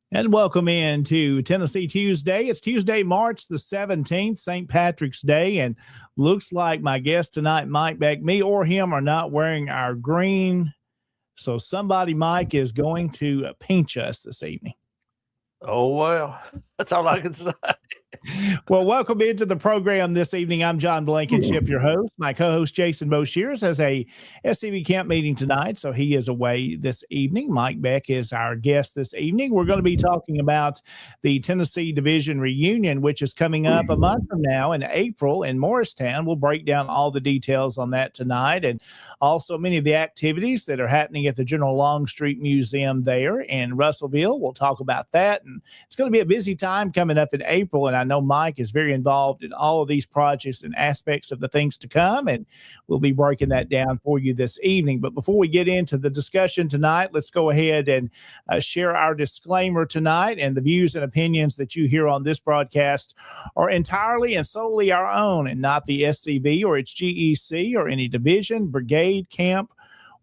And welcome in to Tennessee Tuesday. It's Tuesday, March the 17th, St. Patrick's Day, and looks like my guest tonight, Mike Beck, me or him, are not wearing our green. So somebody, Mike, is going to pinch us this evening. Oh, well, that's all I can say. Well, welcome into the program this evening. I'm John Blankenship, your host. My co-host, Jason Boshears, has a SCB camp meeting tonight, so he is away this evening. Mike Beck is our guest this evening. We're going to be talking about the Tennessee Division reunion, which is coming up a month from now in April in Morristown. We'll break down all the details on that tonight, and also many of the activities that are happening at the General Longstreet Museum there in Russellville. We'll talk about that, and it's going to be a busy time coming up in April, and I know Mike is very involved in all of these projects and aspects of the things to come, and we'll be breaking that down for you this evening. But before we get into the discussion tonight, let's go ahead and share our disclaimer tonight. And the views and opinions that you hear on this broadcast are entirely and solely our own and not the SCB or its GEC or any division, brigade, camp,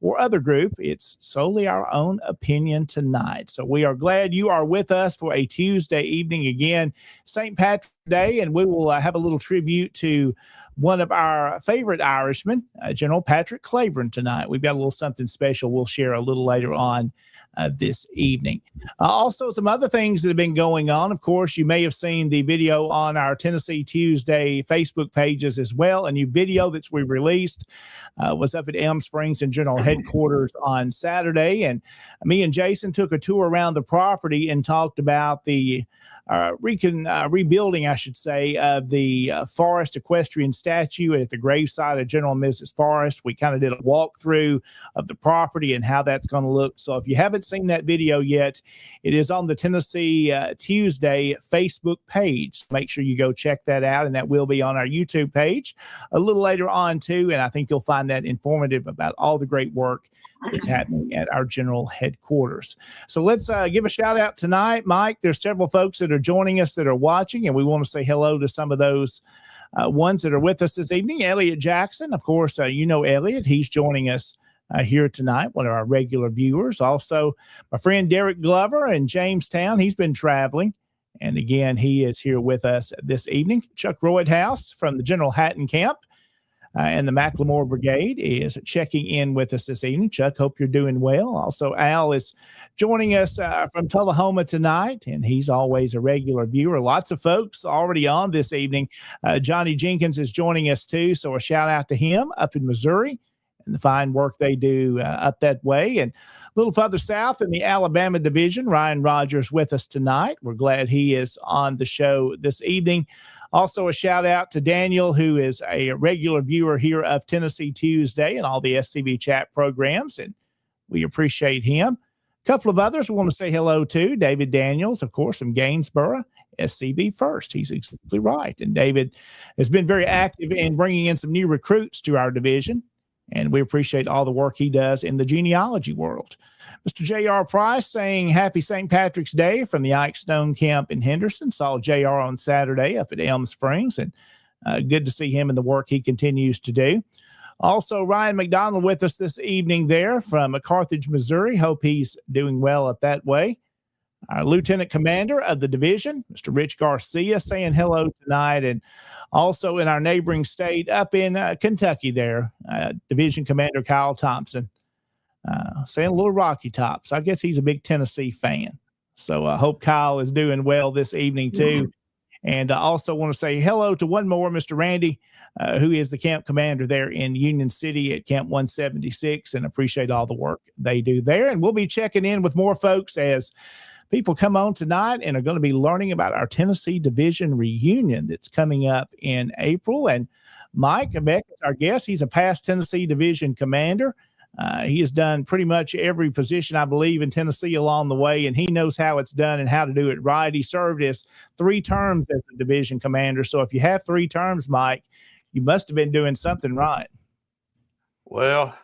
or other group. It's solely our own opinion tonight. So we are glad you are with us for a Tuesday evening. Again, St. Patrick's Day, and we will have a little tribute to one of our favorite Irishmen, General Patrick Claiborne, tonight. We've got a little something special we'll share a little later on this evening. Also, some other things that have been going on. Of course, you may have seen the video on our Tennessee Tuesday Facebook pages as well. A new video that's we released was up at Elm Springs and General Headquarters on Saturday. And me and Jason took a tour around the property and talked about the rebuilding, I should say, of the Forrest equestrian statue at the gravesite of General and Mrs. Forrest. We kind of did a walkthrough of the property and how that's going to look. So if you haven't seen that video yet, it is on the Tennessee Tuesday Facebook page. Make sure you go check that out, and that will be on our YouTube page a little later on too. And I think you'll find that informative about all the great work that's happening at our general headquarters. So let's give a shout out tonight, Mike. There's several folks that are joining us that are watching, and we want to say hello to some of those ones that are with us this evening. Elliot Jackson, of course, you know Elliot. He's joining us here tonight, one of our regular viewers. Also, my friend Derek Glover in Jamestown. He's been traveling. And again, he is here with us this evening. Chuck Roydhouse from the General Hatton Camp and the Macklemore Brigade is checking in with us this evening. Chuck, hope you're doing well. Also, Al is joining us from Tullahoma tonight, and he's always a regular viewer. Lots of folks already on this evening. Johnny Jenkins is joining us too, so a shout out to him up in Missouri and the fine work they do up that way. And a little further south in the Alabama division, Ryan Rogers with us tonight. We're glad he is on the show this evening. Also, a shout out to Daniel, who is a regular viewer here of Tennessee Tuesday and all the SCB chat programs, and we appreciate him. A couple of others we want to say hello to. David Daniels, of course, from Gainsboro, SCB First. He's exactly right. And David has been very active in bringing in some new recruits to our division, and we appreciate all the work he does in the genealogy world. Mr. J.R. Price saying happy St. Patrick's Day from the Ike Stone Camp in Henderson. Saw J.R. on Saturday up at Elm Springs, and good to see him and the work he continues to do. Also, Ryan McDonald with us this evening there from Carthage, Missouri. Hope he's doing well up that way. Our Lieutenant Commander of the division, Mr. Rich Garcia, saying hello tonight. And also in our neighboring state up in Kentucky there, Division Commander Kyle Thompson. Saying a little Rocky Tops. I guess he's a big Tennessee fan. So I hope Kyle is doing well this evening too. And I also want to say hello to one more, Mr. Randy, who is the camp commander there in Union City at Camp 176, and appreciate all the work they do there. And we'll be checking in with more folks as people come on tonight and are going to be learning about our Tennessee Division reunion that's coming up in April. And Mike Beck is our guest. He's a past Tennessee Division commander. He has done pretty much every position, I believe, in Tennessee along the way, and he knows how it's done and how to do it right. He served his 3 terms as a division commander. So if you have 3 terms, Mike, you must have been doing something right. Well,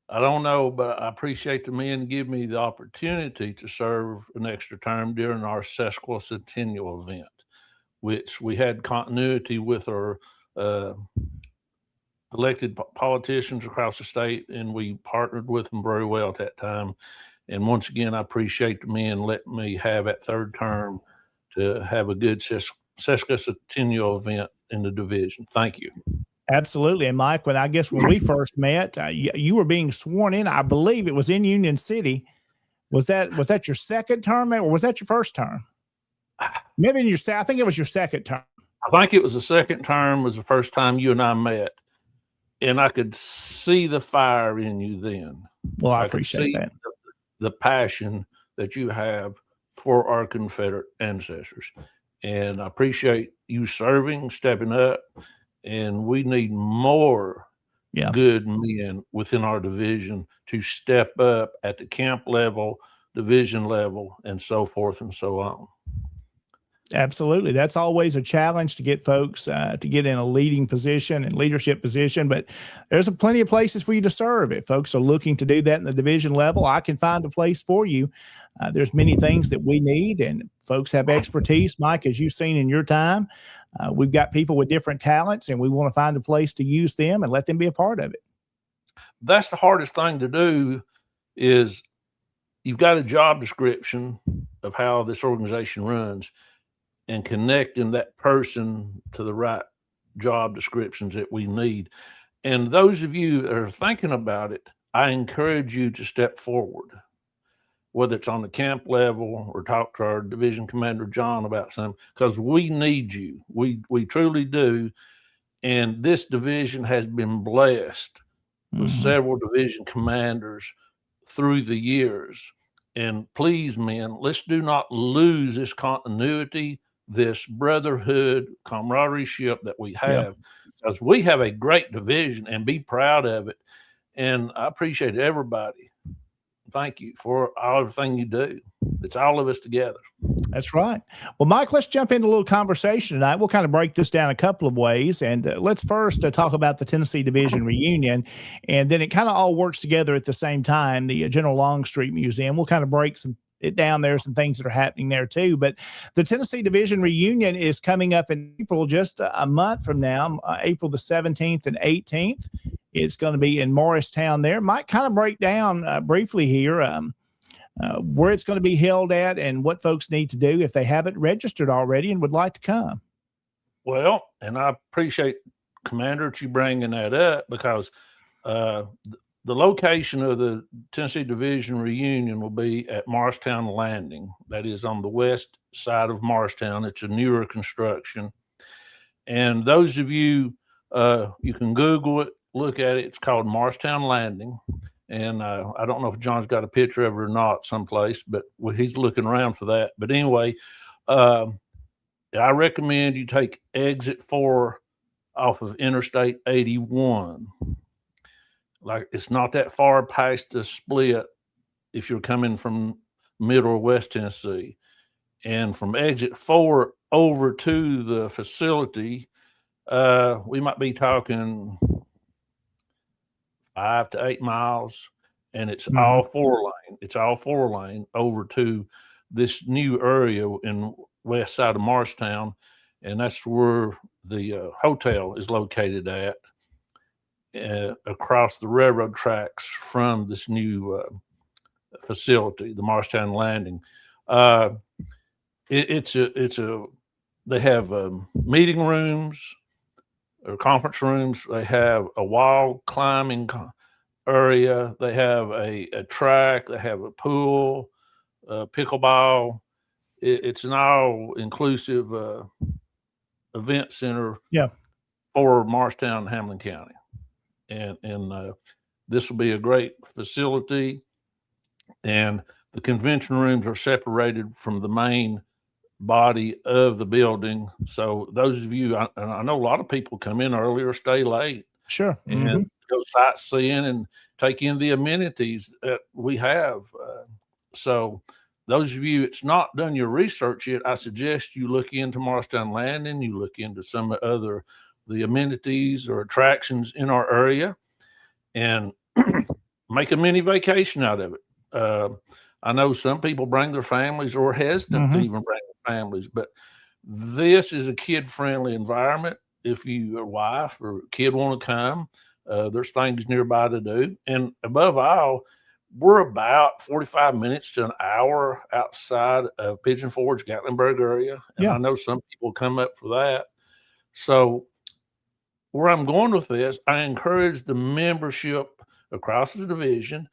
I don't know, but I appreciate the men give me the opportunity to serve an extra term during our sesquicentennial event, which we had continuity with our elected politicians across the state, and we partnered with them very well at that time. And once again, I appreciate the men letting me have that 3rd term to have a good sesquicentennial event in the division. Thank you. Absolutely. And Mike, when we first met, you were being sworn in. I believe it was in Union City. Was that your 2nd term, or was that your 1st term? Maybe I think it was your 2nd term. I think it was the 2nd term was the first time you and I met. And I could see the fire in you then. Well, I appreciate that. The passion that you have for our Confederate ancestors. And I appreciate you serving, stepping up. And we need more good men within our division to step up at the camp level, division level, and so forth and so on. Absolutely. That's always a challenge to get folks to get in a leading position and leadership position, but there's plenty of places for you to serve. If folks are looking to do that in the division level, I can find a place for you. There's many things that we need, and folks have expertise. Mike, as you've seen in your time, we've got people with different talents, and we want to find a place to use them and let them be a part of it. That's the hardest thing to do is you've got a job description of how this organization runs, and connecting that person to the right job descriptions that we need. And those of you that are thinking about it, I encourage you to step forward, whether it's on the camp level or talk to our division commander, John, about something, because we need you. We truly do. And this division has been blessed with several division commanders through the years. And please, men, let's do not lose this continuity, this brotherhood, camaraderie that we have, because we have a great division, and be proud of it. And I appreciate everybody. Thank you for everything you do. It's all of us together. That's right. Well, Mike, let's jump into a little conversation tonight. We'll kind of break this down a couple of ways. And let's first talk about the Tennessee Division reunion. And then it kind of all works together at the same time, the General Longstreet Museum. We'll kind of break it down there, some things that are happening there too. But the Tennessee Division reunion is coming up in April, just a month from now, April the 17th and 18th. It's going to be in Morristown there. Might kind of break down briefly here where it's going to be held at and what folks need to do if they haven't registered already and would like to come. Well, and I appreciate, Commander, that you bringing that up, because the location of the Tennessee Division reunion will be at Morristown Landing. That is on the west side of Morristown. It's a newer construction. And those of you, you can Google it, look at it. It's called Morristown Landing. And I don't know if John's got a picture of it or not someplace, but he's looking around for that. But anyway, I recommend you take exit 4 off of Interstate 81. Like, it's not that far past the split if you're coming from Middle or West Tennessee. And from exit 4 over to the facility, we might be talking 5 to 8 miles, and it's all 4-lane. It's all 4-lane over to this new area in west side of Morristown, and that's where the hotel is located at, across the railroad tracks from this new facility, the Morristown Landing. They have meeting rooms or conference rooms. They have a wall climbing area. They have a track. They have a pool, pickleball. It's an all-inclusive event center for Morristown and Hamlin County. And this will be a great facility. And the convention rooms are separated from the main body of the building. So those of you, I know a lot of people come in early or stay late. Sure. And go sightseeing and take in the amenities that we have. So those of you that's not done your research yet, I suggest you look into Morristown Landing, you look into some other the amenities or attractions in our area, and make a mini vacation out of it. I know some people bring their families or hesitant to even bring their families, but this is a kid-friendly environment. If your wife or kid want to come, there's things nearby to do. And above all, we're about 45 minutes to an hour outside of Pigeon Forge, Gatlinburg area. And I know some people come up for that. So where I'm going with this, I encourage the membership across the division,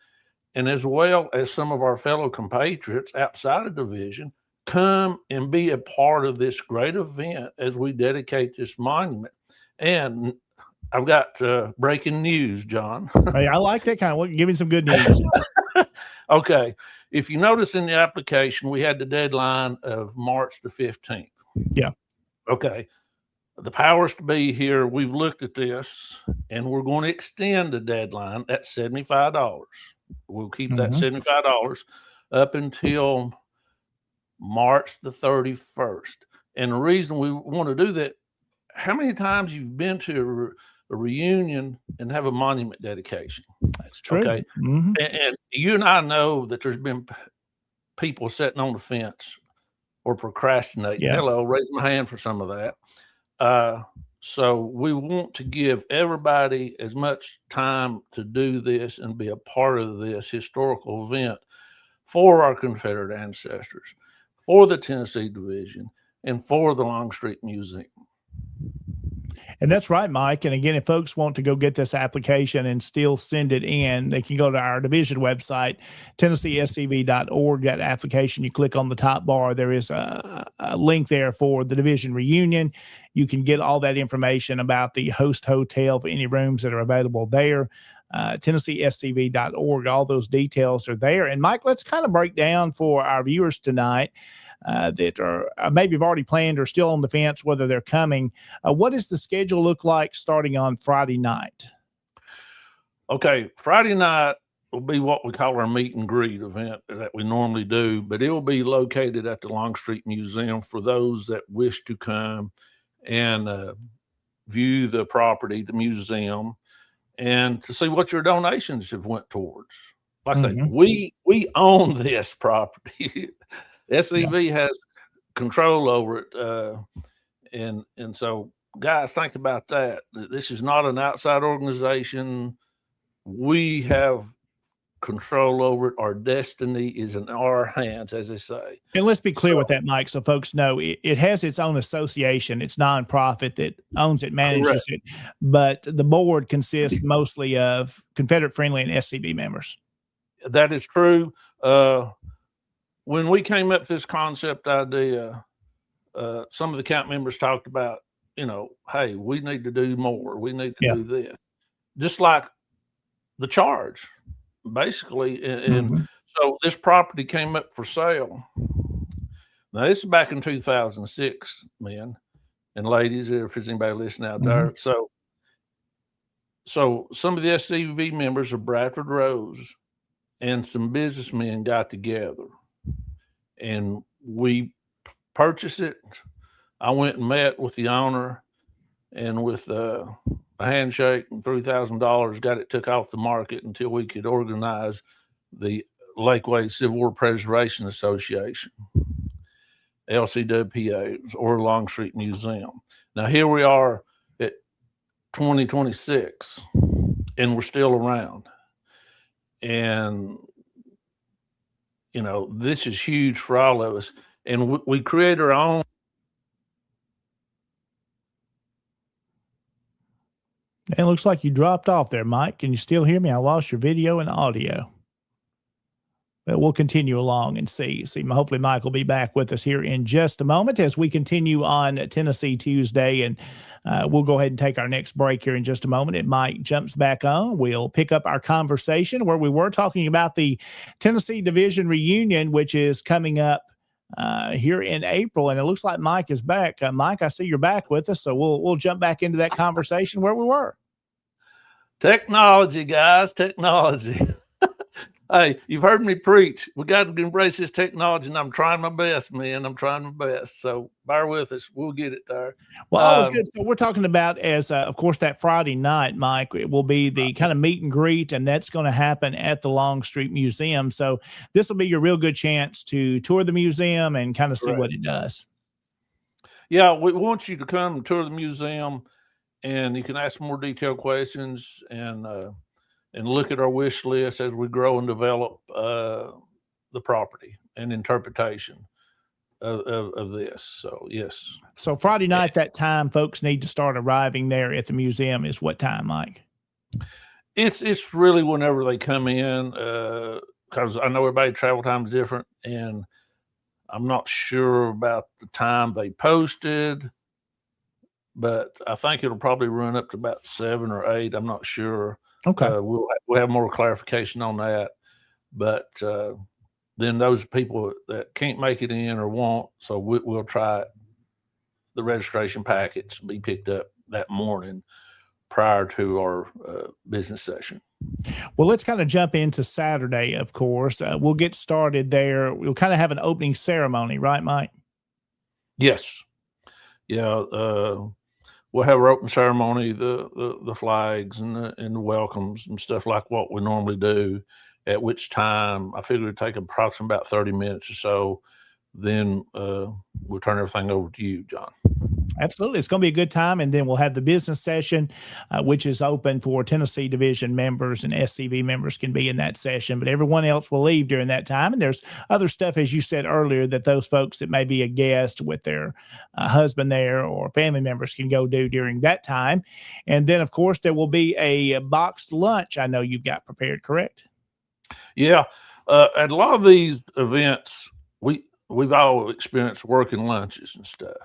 and as well as some of our fellow compatriots outside of division, come and be a part of this great event as we dedicate this monument. And I've got breaking news, John. Hey, I like that kind of. Give me some good news. Okay. If you notice in the application, we had the deadline of March the 15th. Yeah. Okay. The powers to be here, we've looked at this, and we're going to extend the deadline at $75. We'll keep that $75 up until March the 31st. And the reason we want to do that, how many times you've been to a reunion and have a monument dedication? That's true. Okay. And you and I know that there's been people sitting on the fence or procrastinating. Hello, raise my hand for some of that. So we want to give everybody as much time to do this and be a part of this historical event for our Confederate ancestors, for the Tennessee Division, and for the Longstreet Museum. And that's right, Mike. And again, if folks want to go get this application and still send it in, they can go to our division website, TennesseeSCV.org. That application, you click on the top bar. There is a link there for the division reunion. You can get all that information about the host hotel for any rooms that are available there. TennesseeSCV.org. All those details are there. And Mike, let's kind of break down for our viewers tonight that are maybe have already planned or still on the fence whether they're coming. What does the schedule look like starting on Friday night? Okay, Friday night will be what we call our meet and greet event that we normally do, but it will be located at the Longstreet Museum for those that wish to come and view the property, the museum, and to see what your donations have went towards. Like I say, we own this property. SCV has control over it, and so guys, think about that. This is not an outside organization. We have control over it. Our destiny is in our hands, as they say. And let's be clear with that, Mike, so folks know it has its own association. It's nonprofit that owns it, manages it, but the board consists mostly of Confederate friendly and SCB members. That is true. When we came up with this concept idea, some of the camp members talked about, hey, we need to do more. We need to do this. Just like the charge, basically. And so this property came up for sale. Now, this is back in 2006, men and ladies, if there's anybody listening out there. So some of the SCV members of Bradford Rose and some businessmen got together, and we purchased it. I went and met with the owner, and with a handshake and $3,000, got it took off the market until we could organize the Lakeway Civil War Preservation Association, LCWPA, or Longstreet Museum. Now here we are at 2026, and we're still around. And this is huge for all of us. And we create our own. It looks like you dropped off there, Mike. Can you still hear me? I lost your video and audio. But we'll continue along and see. Hopefully Mike will be back with us here in just a moment as we continue on Tennessee Tuesday. And we'll go ahead and take our next break here in just a moment. And Mike jumps back on. We'll pick up our conversation where we were talking about the Tennessee Division reunion, which is coming up here in April. And it looks like Mike is back. Mike, I see you're back with us. So we'll jump back into that conversation where we were. Technology, guys, technology. Hey, you've heard me preach. We got to embrace this technology, and I'm trying my best, man. I'm trying my best. So bear with us. We'll get it there. Well, always good. So we're talking about, as of course, that Friday night, Mike, it will be the kind of meet and greet, and that's going to happen at the Longstreet Museum. So this will be your real good chance to tour the museum and kind of see what it does. Yeah, we want you to come and tour the museum, and you can ask more detailed questions and look at our wish list as we grow and develop the property and interpretation of this. So, yes. So Friday night, that time folks need to start arriving there at the museum is what time, Mike? It's really whenever they come in, because I know everybody's travel time is different, and I'm not sure about the time they posted, but I think it'll probably run up to about 7 or 8. I'm not sure. Okay. We'll have more clarification on that, but then those people that can't make it in or won't, so we'll try the registration packets be picked up that morning prior to our business session. Well, let's kind of jump into Saturday, of course. We'll get started there. We'll kind of have an opening ceremony, right, Mike? Yes. Yeah. We'll have our open ceremony, the flags and the welcomes and stuff like what we normally do, at which time I figure it'd take approximately about 30 minutes or so. Then we'll turn everything over to you, John. Absolutely. It's going to be a good time. And then we'll have the business session, which is open for Tennessee Division members, and SCV members can be in that session, but everyone else will leave during that time. And there's other stuff, as you said earlier, that those folks that may be a guest with their husband there or family members can go do during that time. And then, of course, there will be a boxed lunch I know you've got prepared, correct? Yeah. At a lot of these events, we've all experienced working lunches and stuff.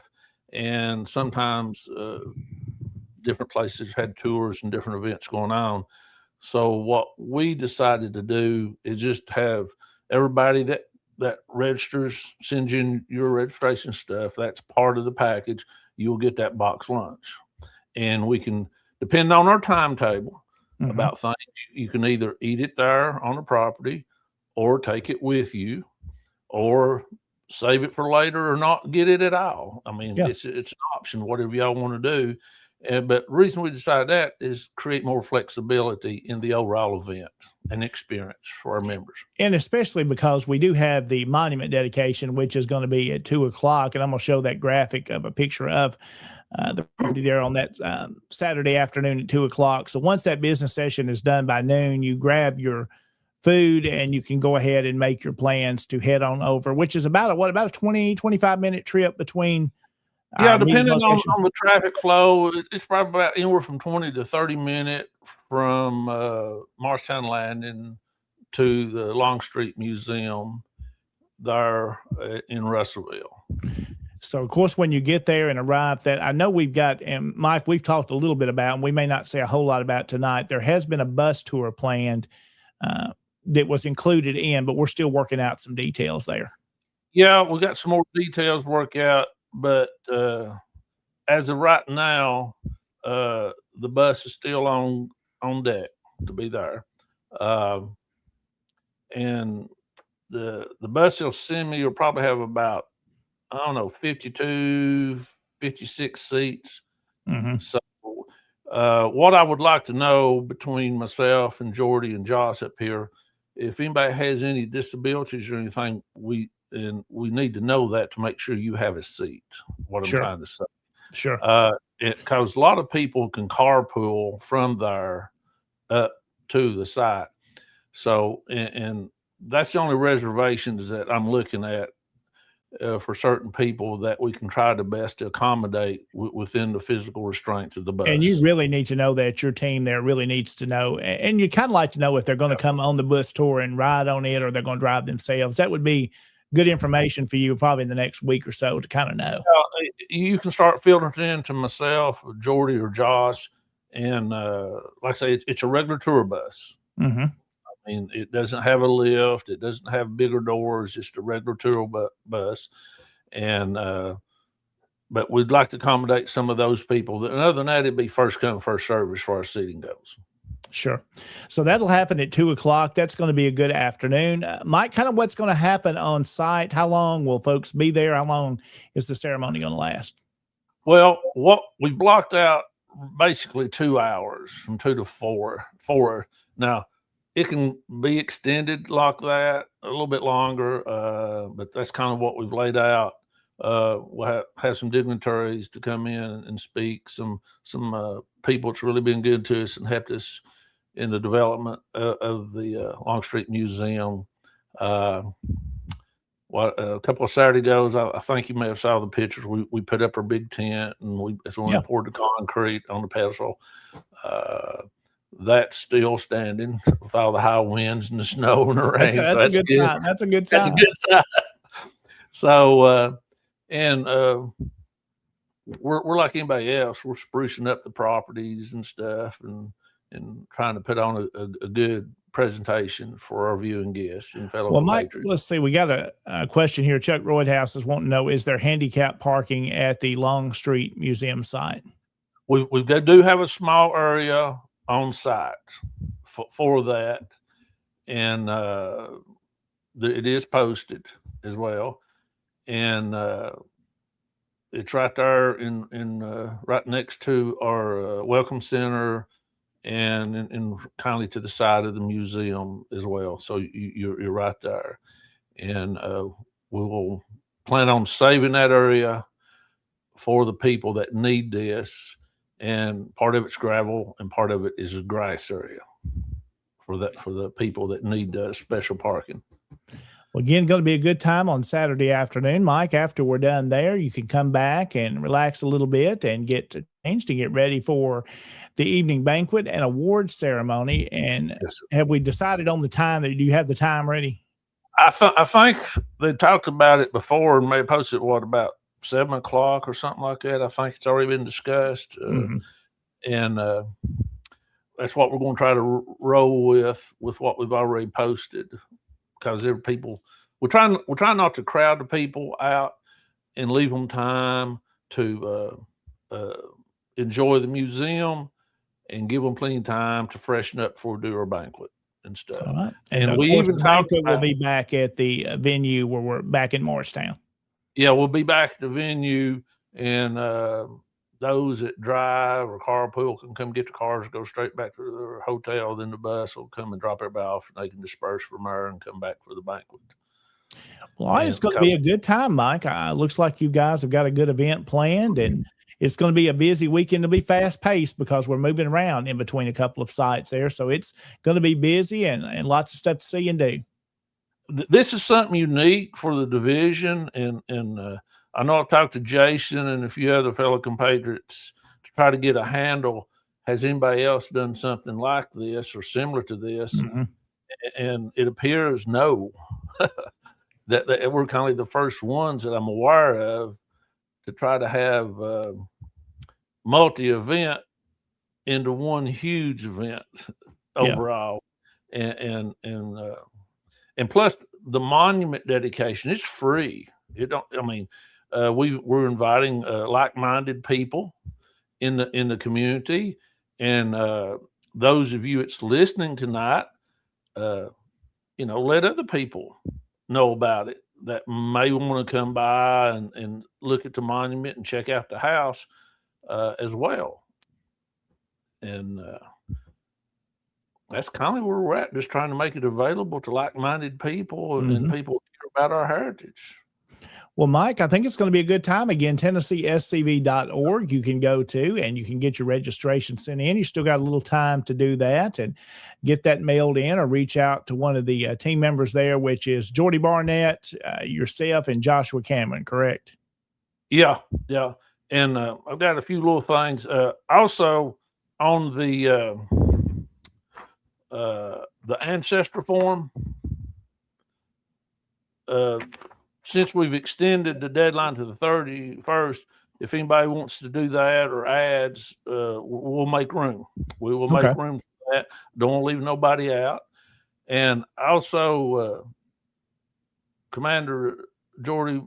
And sometimes different places had tours and different events going on. So what we decided to do is just have everybody that registers, sends in your registration stuff. That's part of the package. You'll get that box lunch. And we can, depend on our timetable about things, you can either eat it there on the property or take it with you, or save it for later or not get it at all. I mean, it's an option, whatever y'all want to do. But the reason we decided that is create more flexibility in the overall event and experience for our members. And especially because we do have the monument dedication, which is going to be at 2:00. And I'm going to show that graphic of a picture of the property there on that Saturday afternoon at 2:00. So once that business session is done by noon, you grab your food and you can go ahead and make your plans to head on over, which is about a 20-25 minute trip between. Yeah, depending on the traffic flow, it's probably about anywhere from 20 to 30 minutes from Marshtown Landing to the Longstreet Museum there in Russellville. So, of course, when you get there and arrive, that I know we've got, and Mike, we've talked a little bit about, and we may not say a whole lot about tonight. There has been a bus tour planned that was included in, but we're still working out some details there. Yeah, we got some more details to work out, but as of right now, the bus is still on deck to be there, and the bus they'll send me will probably have about, I don't know, 52, 56 seats. Mm-hmm. So what I would like to know between myself and Jordy and Josh up here, if anybody has any disabilities or anything, we need to know that to make sure you have a seat. What I'm trying to say. Sure. Because a lot of people can carpool from there up to the site. So, and that's the only reservations that I'm looking at for certain people that we can try the best to accommodate within the physical restraints of the bus. And you really need to know that your team there really needs to know. And you kind of like to know if they're going to come on the bus tour and ride on it or they're going to drive themselves. That would be good information for you probably in the next week or so to kind of know. You can start filtering in to myself, Jordy, or Josh. And like I say, it's a regular tour bus. Mm-hmm. I mean, it doesn't have a lift. It doesn't have bigger doors. Just a regular tour bus. And but we'd like to accommodate some of those people. And other than that, it'd be first come, first serve as far as seating goes. Sure. So that'll happen at 2:00. That's going to be a good afternoon. Mike, kind of what's going to happen on site? How long will folks be there? How long is the ceremony going to last? Well, what we blocked out basically 2 hours from 2 to 4. Now, it can be extended like that a little bit longer, but that's kind of what we've laid out. We'll have some dignitaries to come in and speak, some people that's really been good to us and helped us in the development of the Longstreet Museum. A couple of Saturday goes, I think you may have saw the pictures. We put up our big tent and we poured the concrete on the pedestal. That's still standing with all the high winds and the snow and the rain. That's a good sign. That's a good sign. That's a good sign. So, we're like anybody else. We're sprucing up the properties and stuff and trying to put on a good presentation for our viewing guests and fellow compatriots. Mike, let's see. We got a question here. Chuck Roydhouse is wanting to know, is there handicap parking at the Longstreet Museum site? We do have a small area on site for that, and it is posted as well, and it's right there in right next to our welcome center, and in kindly to the side of the museum as well. So you're right there, and we will plan on saving that area for the people that need this. And part of it's gravel and part of it is a grass area for the people that need special parking. Well, again, going to be a good time on Saturday afternoon. Mike, after we're done there, you can come back and relax a little bit and get changed to get ready for the evening banquet and award ceremony. And have we decided on the time? Do you have the time ready? I think they talked about it before and may have posted about 7 o'clock or something like that. I think it's already been discussed, and that's what we're going to try to roll with what we've already posted. Because we're trying not to crowd the people out and leave them time to enjoy the museum and give them plenty of time to freshen up before we do our banquet and stuff. All right. And we even talked about we'll be back at the venue where we're back in Morristown. Yeah, we'll be back at the venue, and those that drive or carpool can come get the cars, go straight back to their hotel. Then the bus will come and drop everybody off, and they can disperse from there and come back for the banquet. Well, it's going to be a good time, Mike. Looks like you guys have got a good event planned, and it's going to be a busy weekend. It'll be fast paced because we're moving around in between a couple of sites there. So it's going to be busy and lots of stuff to see and do. This is something unique for the division, and I know I've talked to Jason and a few other fellow compatriots to try to get a handle. Has anybody else done something like this or similar to this? Mm-hmm. And it appears no, that we're kind of the first ones that I'm aware of to try to have multi-event into one huge event overall. Yeah. And plus the monument dedication is free. We're inviting like-minded people in the community, and those of you that's listening tonight, let other people know about it that may want to come by and look at the monument and check out the house as well. And that's kind of where we're at, just trying to make it available to like-minded people and people who care about our heritage. Well, Mike, I think it's going to be a good time. Again, TennesseeSCV.org you can go to, and you can get your registration sent in. You still got a little time to do that and get that mailed in, or reach out to one of the team members there, which is Jordy Barnett, yourself, and Joshua Cameron, correct? Yeah. And I've got a few little things. Also, on the ancestor form, since we've extended the deadline to the 31st, if anybody wants to do that or adds, we'll make room. We will make room for that. Don't want to leave nobody out. And also, Commander Jordy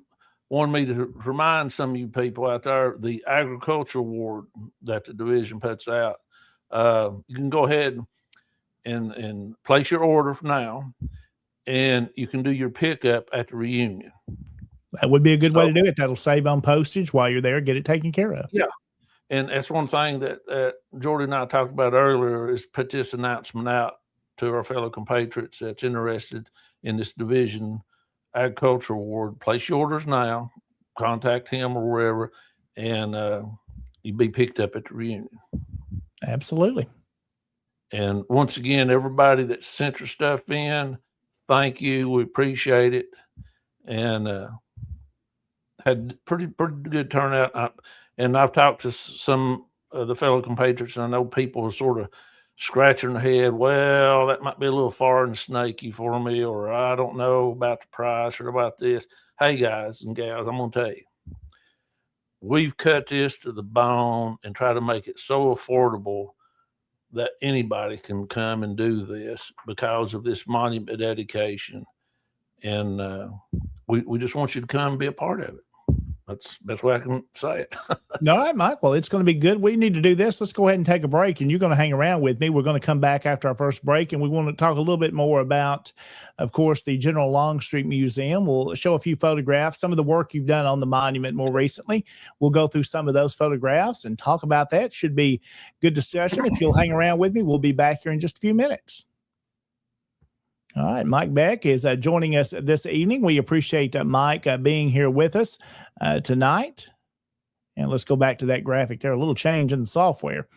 wanted me to remind some of you people out there, the agriculture award that the division puts out. You can go ahead and place your order for now, and you can do your pickup at the reunion. That would be a good way to do it. That'll save on postage while you're there. Get it taken care of. Yeah. And that's one thing that Jordy and I talked about earlier, is put this announcement out to our fellow compatriots that's interested in this division agriculture award. Place your orders now, contact him or wherever, and you'll be picked up at the reunion. Absolutely. And once again, everybody that sent your stuff in, thank you. We appreciate it. And had pretty good turnout. And I've talked to some of the fellow compatriots, and I know people are sort of scratching their head. Well, that might be a little far and snaky for me, or I don't know about the price or about this. Hey, guys and gals, I'm going to tell you, we've cut this to the bone and try to make it so affordable that anybody can come and do this because of this monument dedication. And we just want you to come and be a part of it. That's the best way I can say it. All right, Mike. Well, it's going to be good. We need to do this. Let's go ahead and take a break, and you're going to hang around with me. We're going to come back after our first break, and we want to talk a little bit more about, of course, the General Longstreet Museum. We'll show a few photographs, some of the work you've done on the monument more recently. We'll go through some of those photographs and talk about that. Should be good discussion. If you'll hang around with me, we'll be back here in just a few minutes. All right, Mike Beck is joining us this evening. We appreciate Mike being here with us tonight. And let's go back to that graphic there, a little change in the software.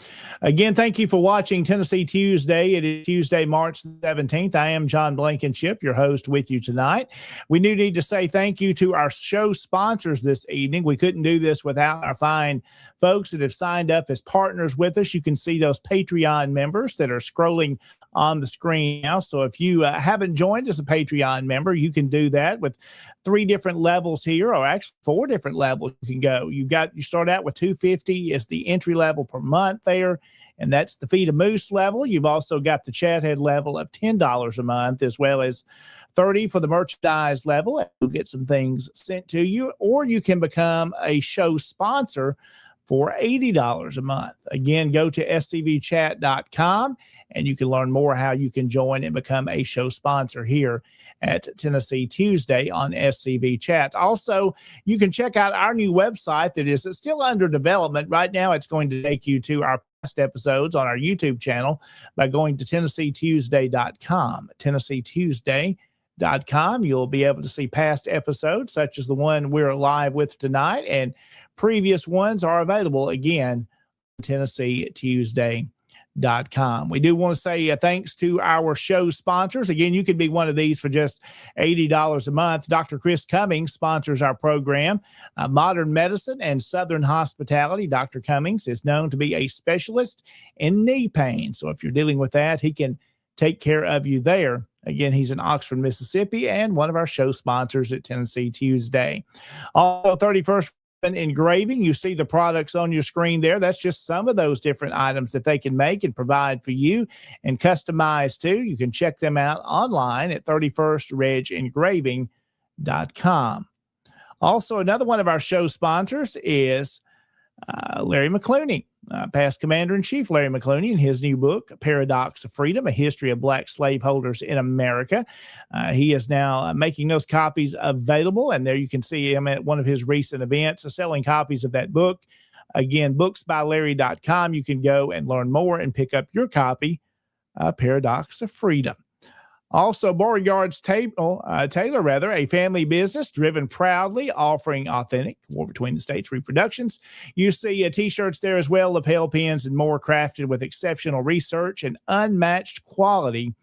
Again, thank you for watching Tennessee Tuesday. It is Tuesday, March 17th. I am John Blankenship, your host with you tonight. We do need to say thank you to our show sponsors this evening. We couldn't do this without our fine folks that have signed up as partners with us. You can see those Patreon members that are scrolling on the screen now. So if you haven't joined as a Patreon member, you can do that with 3 different levels here, or actually 4 different levels you can go. You start out with $2.50 as the entry level per month there, and that's the Feed a Moose level. You've also got the Chathead level of $10 a month, as well as $30 for the merchandise level. You'll get some things sent to you, or you can become a show sponsor for $80 a month. Again, go to scvchat.com and you can learn more how you can join and become a show sponsor here at Tennessee Tuesday on SCV Chat. Also, you can check out our new website that is still under development. Right now, it's going to take you to our past episodes on our YouTube channel by going to TennesseeTuesday.com, TennesseeTuesday.com. com. You'll be able to see past episodes, such as the one we're live with tonight, and previous ones are available again on TennesseeTuesday.com. We do want to say thanks to our show sponsors. Again, you could be one of these for just $80 a month. Dr. Chris Cummings sponsors our program. Modern Medicine and Southern Hospitality. Dr. Cummings is known to be a specialist in knee pain. So if you're dealing with that, he can take care of you there. Again, he's in Oxford, Mississippi, and one of our show sponsors at Tennessee Tuesday. Also, 31st Engraving. You see the products on your screen there. That's just some of those different items that they can make and provide for you and customize too. You can check them out online at 31stRegEngraving.com. Also, another one of our show sponsors is Larry McClooney, past Commander-in-Chief Larry McClooney, in his new book, Paradox of Freedom, A History of Black Slaveholders in America. He is now making those copies available, and there you can see him at one of his recent events selling copies of that book. Again, booksbylarry.com. You can go and learn more and pick up your copy, Paradox of Freedom. Also, Beauregard's Taylor, a family business driven proudly, offering authentic War Between the States reproductions. You see T-shirts there as well, lapel pins, and more, crafted with exceptional research and unmatched quality.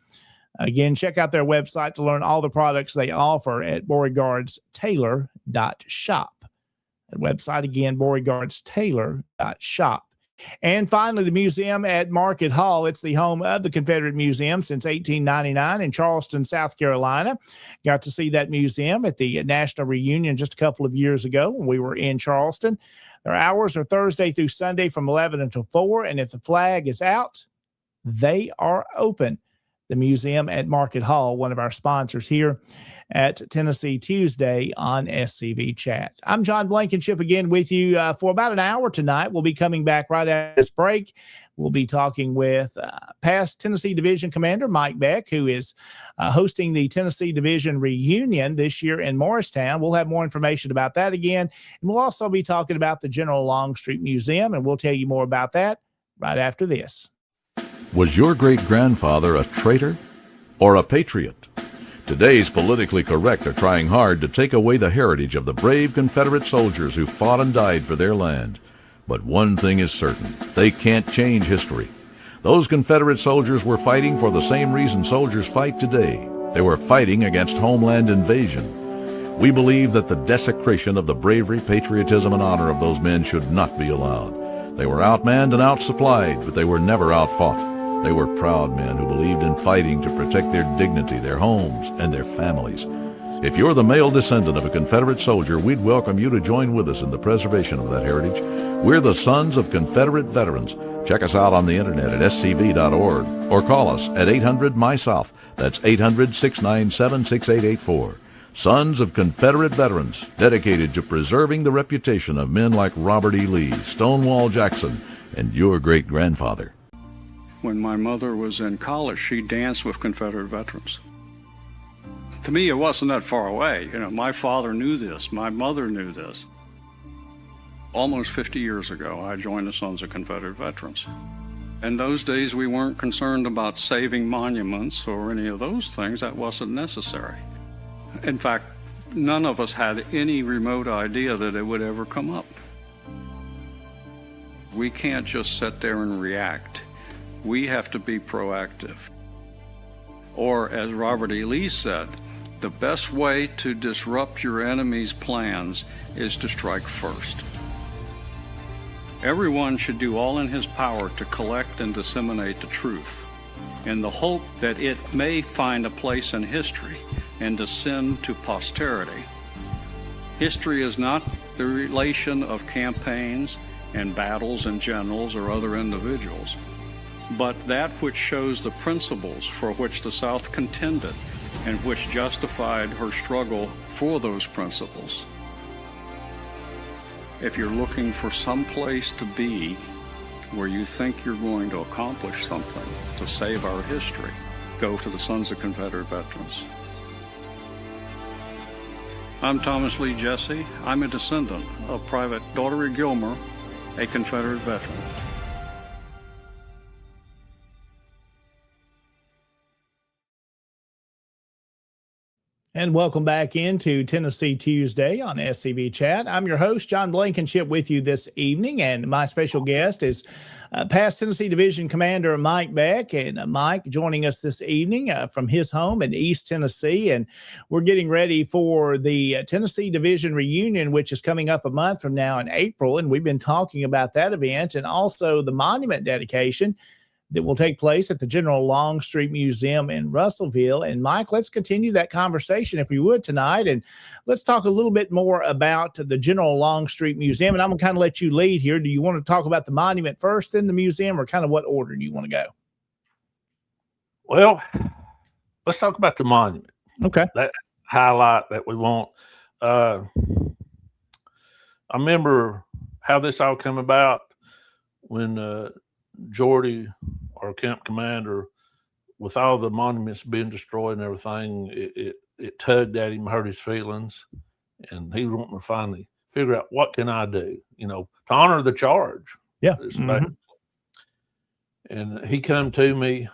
Again, check out their website to learn all the products they offer at Beauregard'sTailor.shop. That website again, Beauregard'sTailor.shop. And finally, the museum at Market Hall. It's the home of the Confederate Museum since 1899 in Charleston, South Carolina. Got to see that museum at the National Reunion just a couple of years ago when we were in Charleston. Their hours are Thursday through Sunday from 11 until 4, and if the flag is out, they are open. The museum at Market Hall, one of our sponsors here at Tennessee Tuesday on SCV Chat. I'm John Blankenship again with you for about an hour tonight. We'll be coming back right after this break. We'll be talking with past Tennessee Division Commander Mike Beck, who is hosting the Tennessee Division reunion this year in Morristown. We'll have more information about that again. And we'll also be talking about the General Longstreet Museum, and we'll tell you more about that right after this. Was your great-grandfather a traitor or a patriot? Today's politically correct are trying hard to take away the heritage of the brave Confederate soldiers who fought and died for their land. But one thing is certain, they can't change history. Those Confederate soldiers were fighting for the same reason soldiers fight today. They were fighting against homeland invasion. We believe that the desecration of the bravery, patriotism, and honor of those men should not be allowed. They were outmanned and outsupplied, but they were never outfought. They were proud men who believed in fighting to protect their dignity, their homes, and their families. If you're the male descendant of a Confederate soldier, we'd welcome you to join with us in the preservation of that heritage. We're the Sons of Confederate Veterans. Check us out on the internet at scv.org or call us at 800-MY-SOUTH. That's 800-697-6884. Sons of Confederate Veterans, dedicated to preserving the reputation of men like Robert E. Lee, Stonewall Jackson, and your great-grandfather. When my mother was in college, she danced with Confederate veterans. To me, it wasn't that far away. My father knew this. My mother knew this. Almost 50 years ago, I joined the Sons of Confederate Veterans. In those days, we weren't concerned about saving monuments or any of those things. That wasn't necessary. In fact, none of us had any remote idea that it would ever come up. We can't just sit there and react. We have to be proactive. Or, as Robert E. Lee said, the best way to disrupt your enemy's plans is to strike first. Everyone should do all in his power to collect and disseminate the truth, in the hope that it may find a place in history and descend to posterity. History is not the relation of campaigns and battles and generals or other individuals, but that which shows the principles for which the South contended and which justified her struggle for those principles. If you're looking for some place to be where you think you're going to accomplish something to save our history, go to the Sons of Confederate Veterans. I'm Thomas Lee Jesse. I'm a descendant of Private Daughtery Gilmer, a Confederate veteran. And welcome back into Tennessee Tuesday on SCV Chat. I'm your host, John Blankenship, with you this evening, and my special guest is past Tennessee Division Commander Mike Beck. And Mike joining us this evening from his home in East Tennessee. And we're getting ready for the Tennessee Division reunion, which is coming up a month from now in April. And we've been talking about that event and also the monument dedication that will take place at the General Longstreet Museum in Russellville. And Mike, let's continue that conversation if we would tonight. And let's talk a little bit more about the General Longstreet Museum. And I'm gonna kind of let you lead here. Do you want to talk about the monument first, then the museum, or kind of what order do you want to go? Well, let's talk about the monument. Okay. That highlight that we want. I remember how this all came about when Jordy, our camp commander, with all the monuments being destroyed and everything, it tugged at him, hurt his feelings, and he was wanting to finally figure out, what can I do, to honor the charge. Yeah. And he come to me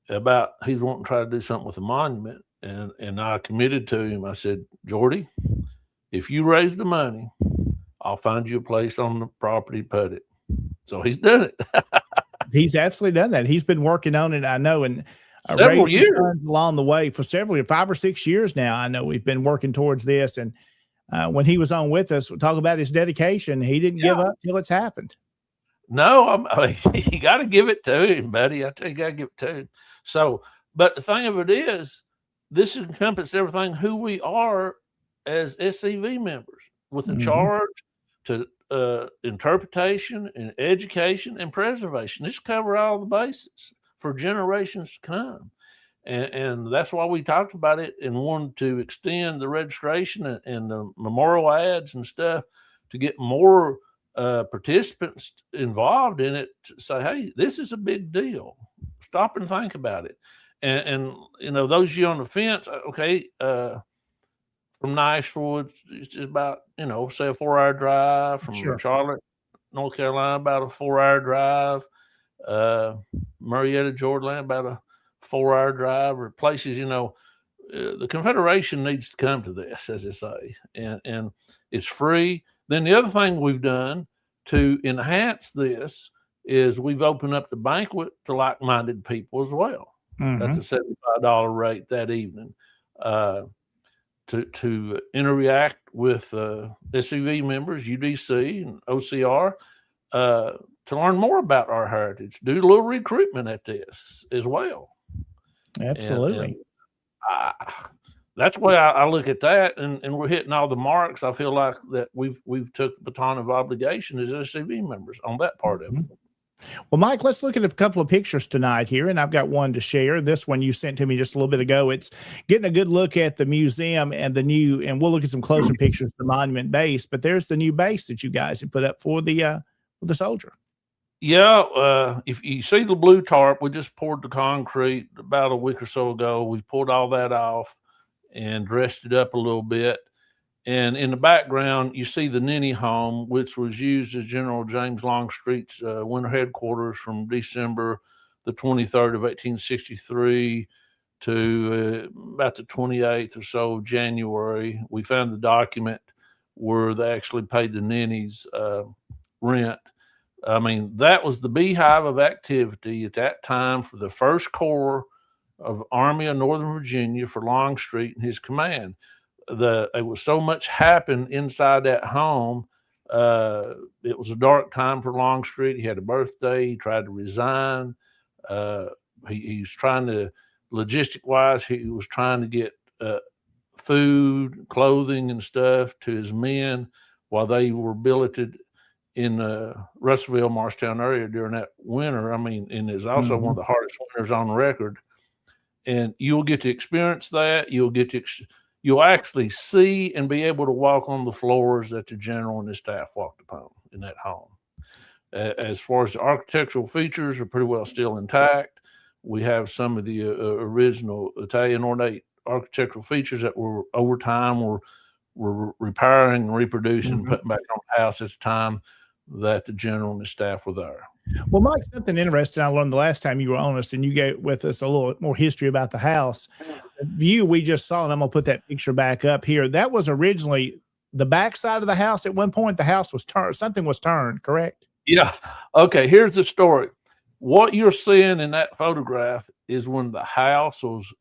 about he's wanting to try to do something with the monument, and I committed to him. I said, Jordy, if you raise the money, I'll find you a place on the property to put it. So he's done it. He's absolutely done that. He's been working on it, I know, and several years along the way for 5 or 6 years now. I know we've been working towards this. And when he was on with us, we'll talk about his dedication. He didn't give up till it's happened. No, you got to give it to him, buddy. I tell you, got to give it to him. So, but the thing of it is, this encompasses everything who we are as SCV members, with the charge to interpretation and education and preservation. This covers all the bases for generations to come. And that's why we talked about it and wanted to extend the registration and the memorial ads and stuff to get more participants involved in it, to say, hey, this is a big deal. Stop and think about it. And those of you on the fence, okay, from Nashville, it's just about, say a 4-hour drive. From Charlotte, North Carolina, about a 4-hour drive. Marietta, Georgia, about a 4-hour drive. Or places, the Confederation needs to come to this, as they say, and it's free. Then the other thing we've done to enhance this is we've opened up the banquet to like-minded people as well. That's a $75 rate that evening. To interact with SCV members, UDC and OCR, to learn more about our heritage, do a little recruitment at this as well. Absolutely. And that's why I look at that, and we're hitting all the marks. I feel like that we've took the baton of obligation as SCV members on that part of it. Well, Mike, let's look at a couple of pictures tonight here, and I've got one to share. This one you sent to me just a little bit ago. It's getting a good look at the museum and and we'll look at some closer pictures of the monument base, but there's the new base that you guys have put up for the soldier. Yeah, if you see the blue tarp, we just poured the concrete about a week or so ago. We've pulled all that off and dressed it up a little bit. And in the background, you see the Ninny home, which was used as General James Longstreet's winter headquarters from December the 23rd of 1863 to about the 28th or so of January. We found the document where they actually paid the Ninnies rent. I mean, that was the beehive of activity at that time for the 1st Corps of Army of Northern Virginia for Longstreet and his command. It was so much happened inside that home. It was a dark time for Longstreet. He had a birthday. He tried to resign. He was trying to, logistic-wise, he was trying to get food, clothing, and stuff to his men while they were billeted in Russellville, Marshtown area during that winter. I mean, and it's also one of the hardest winters on record. And you'll get to experience that. You'll actually see and be able to walk on the floors that the general and his staff walked upon in that home. As far as the architectural features are pretty well still intact. We have some of the original Italian ornate architectural features that were over time were repairing and reproducing, putting back on the house at the time that the general and his staff were there. Well, Mike, something interesting I learned the last time you were on us, and you gave with us a little more history about the house. the view we just saw, and I'm going to put that picture back up here. That was originally the back side of the house. At one point, the house was turned. Something was turned, correct? Yeah. Okay. Here's the story. What you're seeing in that photograph is when the house was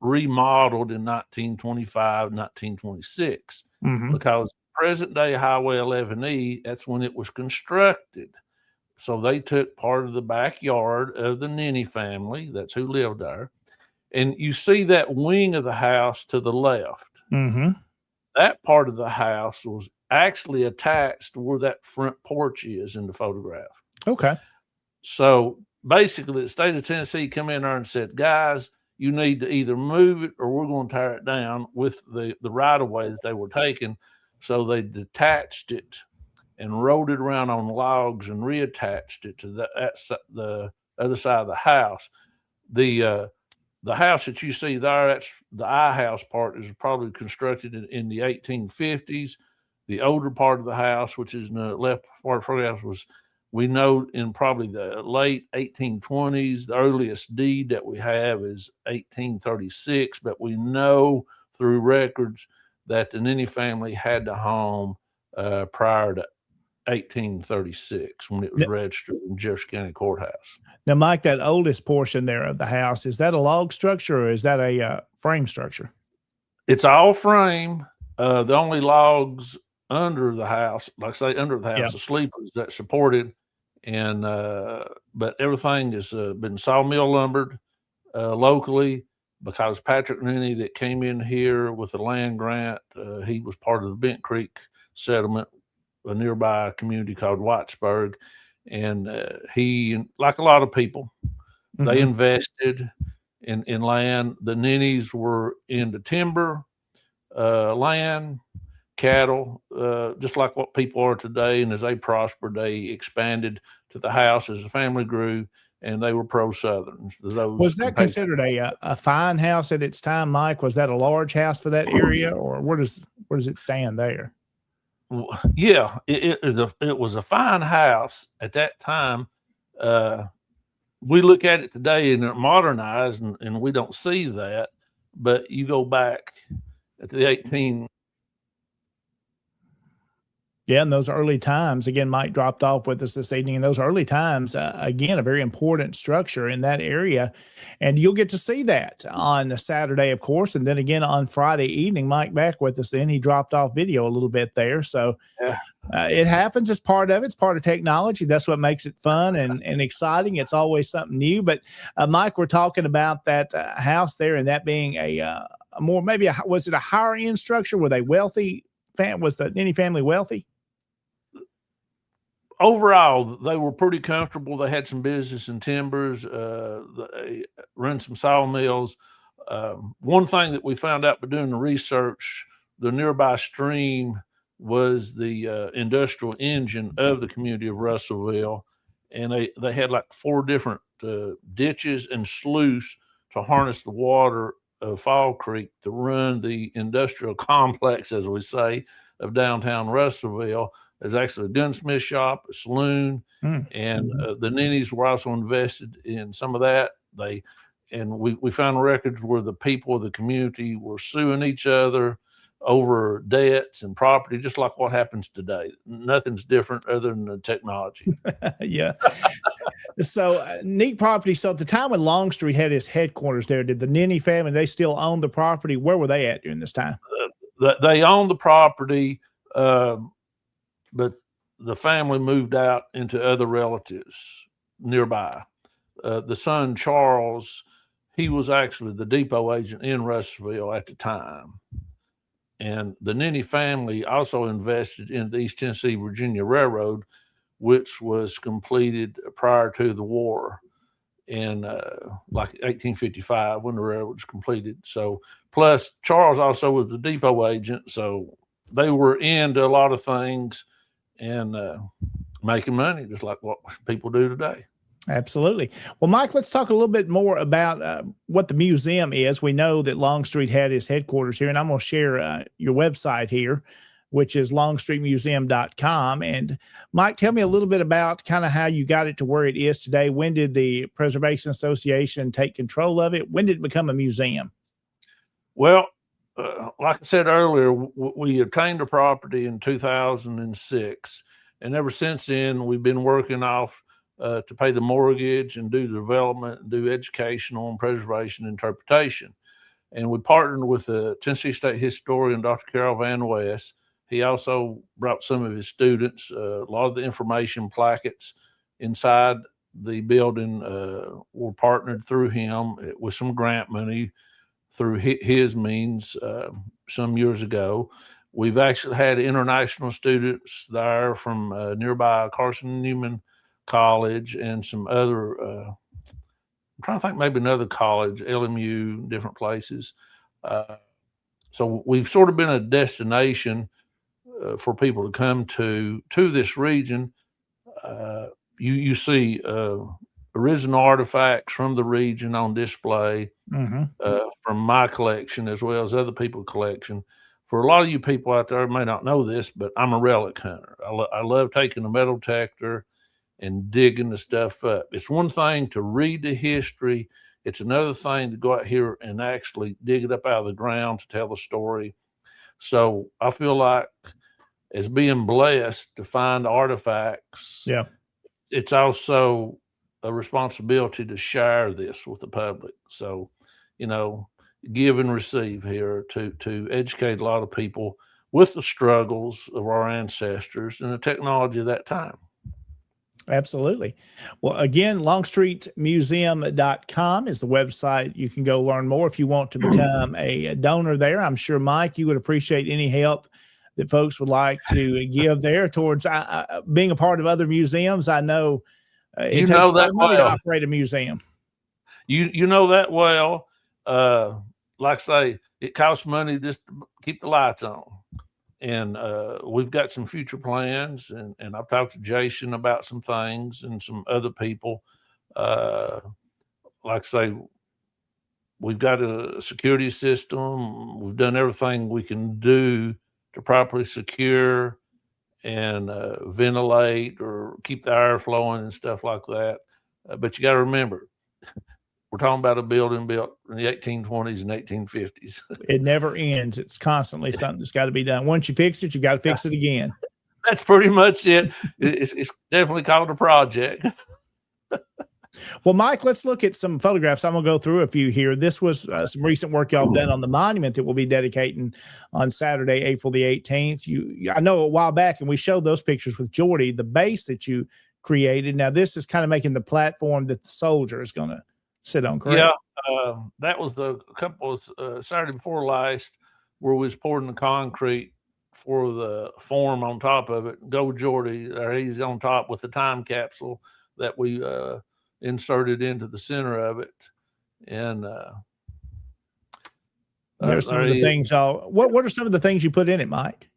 remodeled in 1925, 1926, because present day Highway 11E, that's when it was constructed. So they took part of the backyard of the Nenny family. That's who lived there. And you see that wing of the house to the left. That part of the house was actually attached to where that front porch is in the photograph. Okay. So basically, the state of Tennessee come in there and said, guys, you need to either move it or we're going to tear it down with the right-of-way that they were taking. So they detached it and rolled it around on logs and reattached it to the other side of the house. The house that you see there, that's the I house part, is probably constructed in the 1850s. The older part of the house, which is in the left part of the house, was, we know, in probably the late 1820s. The earliest deed that we have is 1836, but we know through records that the Nenny family had the home prior to 1836 when it was registered in Jefferson County Courthouse. Now, Mike, that oldest portion there of the house, is that a log structure or is that a frame structure? It's all frame. The only logs under the house, like I say, under the house, the sleepers that supported, and but everything has been sawmill lumbered locally, because Patrick Nenny, that came in here with a land grant, he was part of the Bent Creek settlement, a nearby community called Whitesburg, and he, like a lot of people, they invested in land. The Nennies were into timber, land, cattle, just like what people are today. And as they prospered, they expanded to the house as the family grew, and they were pro-Southern. Was that considered a fine house at its time, Mike? Was that a large house for that area, or where does it stand there? Yeah, it was a fine house at that time. We look at it today and they're modernized, and we don't see that. But you go back at the 18. Yeah, in those early times, again, Mike dropped off with us this evening. In those early times, again, a very important structure in that area. And you'll get to see that on a Saturday, of course. And then again on Friday evening, Mike back with us. Then he dropped off video a little bit there. So it happens. It's part of it. It's part of technology. That's what makes it fun and exciting. It's always something new. But Mike, we're talking about that house there, and that being a more, maybe, was it a higher end structure? Were they wealthy? Was the Nenny family wealthy? Overall, they were pretty comfortable. They had some business in timbers, they run some sawmills. One thing that we found out by doing the research, the nearby stream was the industrial engine of the community of Russellville. And they had like 4 different ditches and sluice to harness the water of Fall Creek to run the industrial complex, as we say, of downtown Russellville. There's actually a gunsmith shop, a saloon, and the Nennies were also invested in some of that. We found records where the people of the community were suing each other over debts and property, just like what happens today. Nothing's different other than the technology. Yeah. So neat property. So at the time when Longstreet had his headquarters there, did the Nenny family, they still own the property? Where were they at during this time? They owned the property, but the family moved out into other relatives nearby. The son, Charles, he was actually the depot agent in Russellville at the time. And the Nenny family also invested in the East Tennessee Virginia Railroad, which was completed prior to the war in like 1855 when the railroad was completed. So plus Charles also was the depot agent. So they were into a lot of things and making money, just like what people do today. Absolutely. Well, Mike, let's talk a little bit more about what the museum is. We know that Longstreet had his headquarters here, and I'm going to share your website here, which is longstreetmuseum.com. And Mike, tell me a little bit about kind of how you got it to where it is today. When did the Preservation Association take control of it? When did it become a museum? Well, like I said earlier, we obtained the property in 2006, and ever since then, we've been working off to pay the mortgage and do the development and do educational and preservation interpretation. And we partnered with the Tennessee State historian, Dr. Carol Van West. He also brought some of his students. A lot of the information plackets inside the building were partnered through him with some grant money through his means some years ago. We've actually had international students there from nearby Carson Newman College and some other, I'm trying to think, maybe another college, LMU, different places. So we've sort of been a destination for people to come to this region. You see original artifacts from the region on display from my collection as well as other people's collection. For a lot of you people out there may not know this, but I'm a relic hunter. I love taking a metal detector and digging the stuff up. It's one thing to read the history. It's another thing to go out here and actually dig it up out of the ground to tell the story. So I feel like as being blessed to find artifacts, it's also a responsibility to share this with the public. So, give and receive here to educate a lot of people with the struggles of our ancestors and the technology of that time. Absolutely. Well, again, longstreetmuseum.com is the website. You can go learn more if you want to become a donor there. I'm sure, Mike, you would appreciate any help that folks would like to give there towards being a part of other museums. I know it takes a lot of money to operate a museum. You know that well. Like I say, it costs money just to keep the lights on. And we've got some future plans, and I've talked to Jason about some things and some other people. Like I say, we've got a security system. We've done everything we can do to properly secure and ventilate or keep the air flowing and stuff like that. But you got to remember, we're talking about a building built in the 1820s and 1850s. It never ends. It's constantly something that's got to be done. Once you fix it, you got to fix it again. That's pretty much it. It's definitely called a project. Well, Mike, let's look at some photographs. I'm going to go through a few here. This was some recent work y'all done on the monument that we'll be dedicating on Saturday, April the 18th. I know a while back, and we showed those pictures with Jordy, the base that you created. Now, this is kind of making the platform that the soldier is going to sit on, correct? Yeah, that was a couple of Saturday before last where we was pouring the concrete for the form on top of it. Go Jordy, he's on top with the time capsule that we inserted into the center of it. And there's some of the things. What are some of the things you put in it, Mike?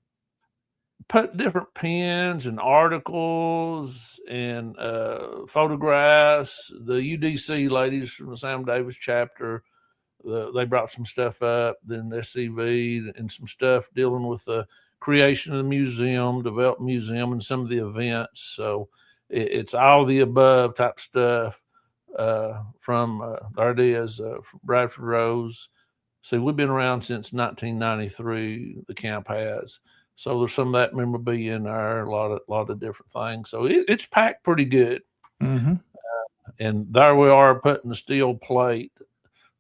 Put different pens and articles and photographs. The UDC ladies from the Sam Davis chapter, they brought some stuff up. Then SCV and some stuff dealing with the creation of the museum, developed museum, and some of the events. So it's all the above type stuff from there it is, Bradford Rose. See, we've been around since 1993. The camp has. So there's some of that memorabilia in there, a lot of different things. So it's packed pretty good. Mm-hmm. And there we are putting the steel plate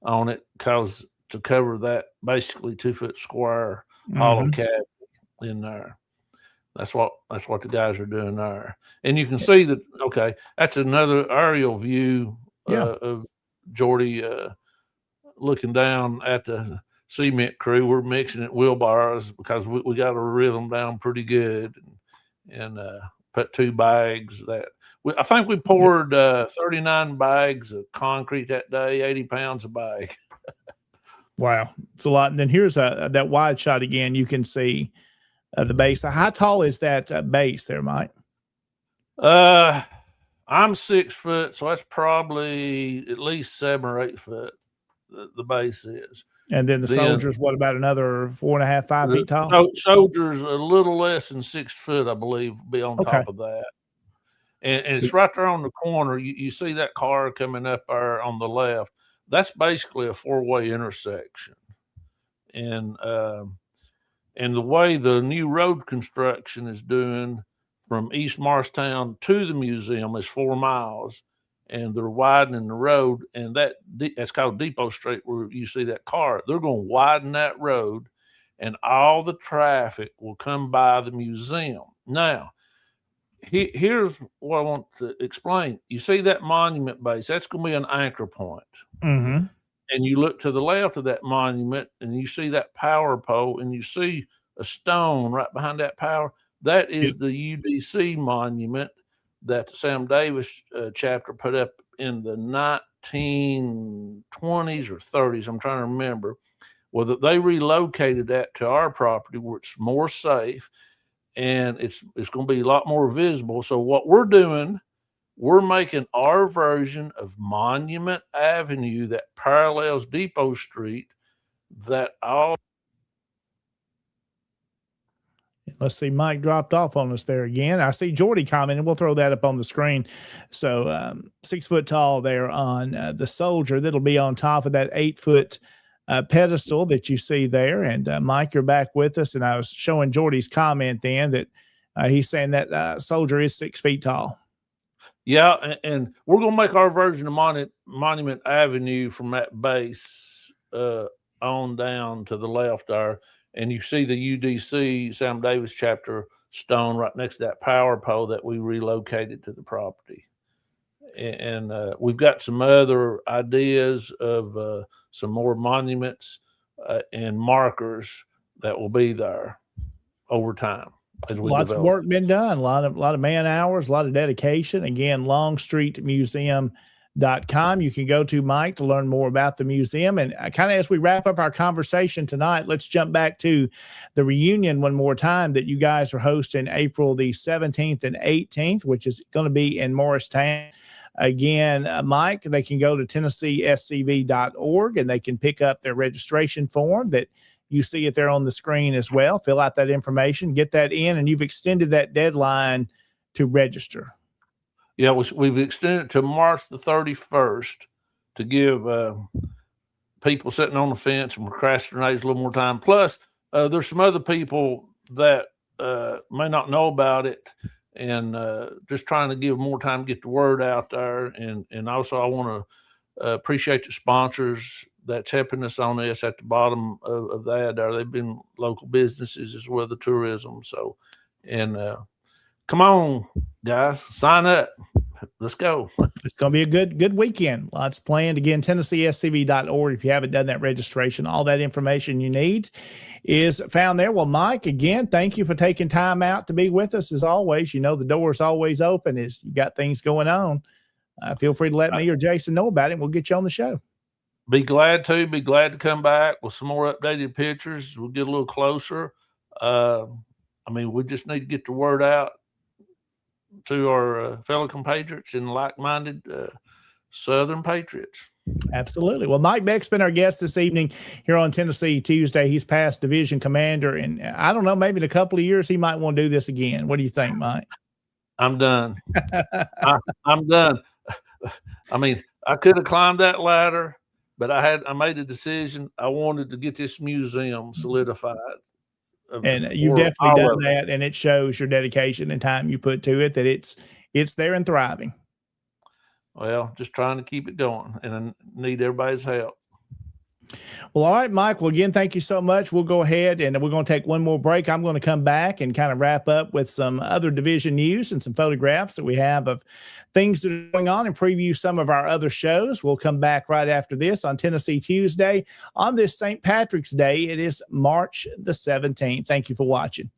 on it to cover that basically 2-foot square hollow cavity in there. That's what the guys are doing there. And you can see that, okay, that's another aerial view of Jordy looking down at the cement crew. We're mixing it wheelbarrows because we got a rhythm down pretty good, and put 2 bags I think we poured 39 bags of concrete that day, 80 pounds a bag. Wow, it's a lot. And then here's that wide shot again. You can see the base. How tall is that base there, Mike? I'm 6 foot, so that's probably at least 7 or 8 foot. The base is. And then the soldiers, what about another 4.5, 5 feet tall? Soldiers a little less than 6 foot, I believe, be on top of that. And it's right there on the corner. You see that car coming up there on the left. That's basically a 4-way intersection. and the way the new road construction is doing from East Morristown to the museum is 4 miles, and they're widening the road, and that's called Depot Street, where you see that car. They're going to widen that road, and all the traffic will come by the museum. Now, here's what I want to explain. You see that monument base, that's going to be an anchor point. Mm-hmm. And you look to the left of that monument and you see that power pole, and you see a stone right behind that power. That is the UDC monument that the Sam Davis chapter put up in the 1920s or 30s. I'm trying to remember. Well, they relocated that to our property where it's more safe, and it's going to be a lot more visible. So what we're doing, we're making our version of Monument Avenue that parallels Depot Street, that all. Let's see, Mike dropped off on us there again. I see Jordy commenting. We'll throw that up on the screen. So 6 foot tall there on the soldier. That'll be on top of that 8 foot pedestal that you see there. And Mike, you're back with us. And I was showing Jordy's comment then that he's saying that soldier is 6 feet tall. Yeah, and we're going to make our version of Monument Avenue from that base on down to the left there. And you see the UDC Sam Davis chapter stone right next to that power pole that we relocated to the property. And we've got some other ideas of some more monuments and markers that will be there over time. Lots of work been done, a lot of man hours, a lot of dedication. Again, longstreetmuseum.com. You can go to, Mike, to learn more about the museum. And kind of as we wrap up our conversation tonight, let's jump back to the reunion one more time that you guys are hosting April the 17th and 18th, which is going to be in Morristown. Again, Mike, they can go to TennesseeSCV.org and they can pick up their registration form that you see it there on the screen as well. Fill out that information, get that in, and you've extended that deadline to register. Yeah, we've extended it to March the 31st to give people sitting on the fence and procrastinators a little more time. Plus, there's some other people that may not know about it, and just trying to give more time to get the word out there. And also, I want to appreciate the sponsors that's helping us on this at the bottom of that. They've been local businesses as well, the tourism. So, and come on, guys, sign up. Let's go. It's going to be a good weekend. Lots planned. Again, TennesseeSCV.org. If you haven't done that registration, all that information you need is found there. Well, Mike, again, thank you for taking time out to be with us as always. You know, the door is always open as you got things going on. Feel free to let me or Jason know about it. We'll get you on the show. Be glad to come back with some more updated pictures. We'll get a little closer. We just need to get the word out to our fellow compatriots and like-minded Southern patriots. Absolutely. Well, Mike Beck's been our guest this evening here on Tennessee Tuesday. He's past division commander, and I don't know, maybe in a couple of years he might want to do this again. What do you think, Mike? I'm done. I'm done. I could have climbed that ladder, but I made a decision. I wanted to get this museum solidified. And you've definitely done that, and it shows your dedication and time you put to it, that it's there and thriving. Well, just trying to keep it going, and I need everybody's help. Well, all right, Mike. Well, again, thank you so much. We'll go ahead and we're going to take one more break. I'm going to come back and kind of wrap up with some other division news and some photographs that we have of things that are going on and preview some of our other shows. We'll come back right after this on Tennessee Tuesday on this St. Patrick's Day. It is March the 17th. Thank you for watching.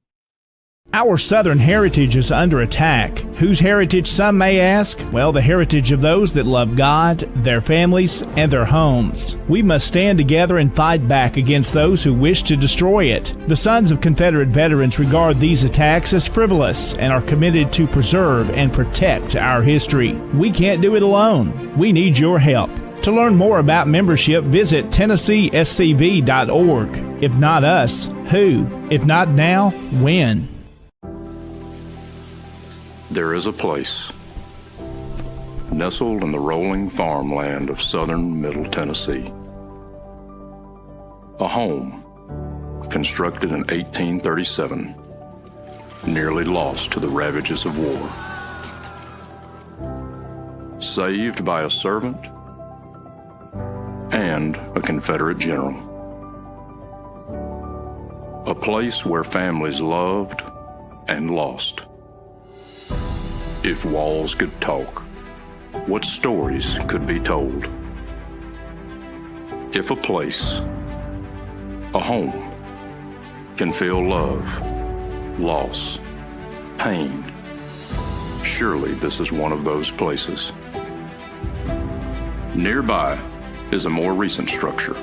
Our Southern heritage is under attack. Whose heritage, some may ask? Well, the heritage of those that love God, their families, and their homes. We must stand together and fight back against those who wish to destroy it. The sons of Confederate veterans regard these attacks as frivolous and are committed to preserve and protect our history. We can't do it alone. We need your help. To learn more about membership, visit TennesseeSCV.org. If not us, who? If not now, when? There is a place, nestled in the rolling farmland of southern Middle Tennessee, a home constructed in 1837, nearly lost to the ravages of war. Saved by a servant and a Confederate general. A place where families loved and lost. If walls could talk, what stories could be told? If a place, a home, can feel love, loss, pain, surely this is one of those places. Nearby is a more recent structure,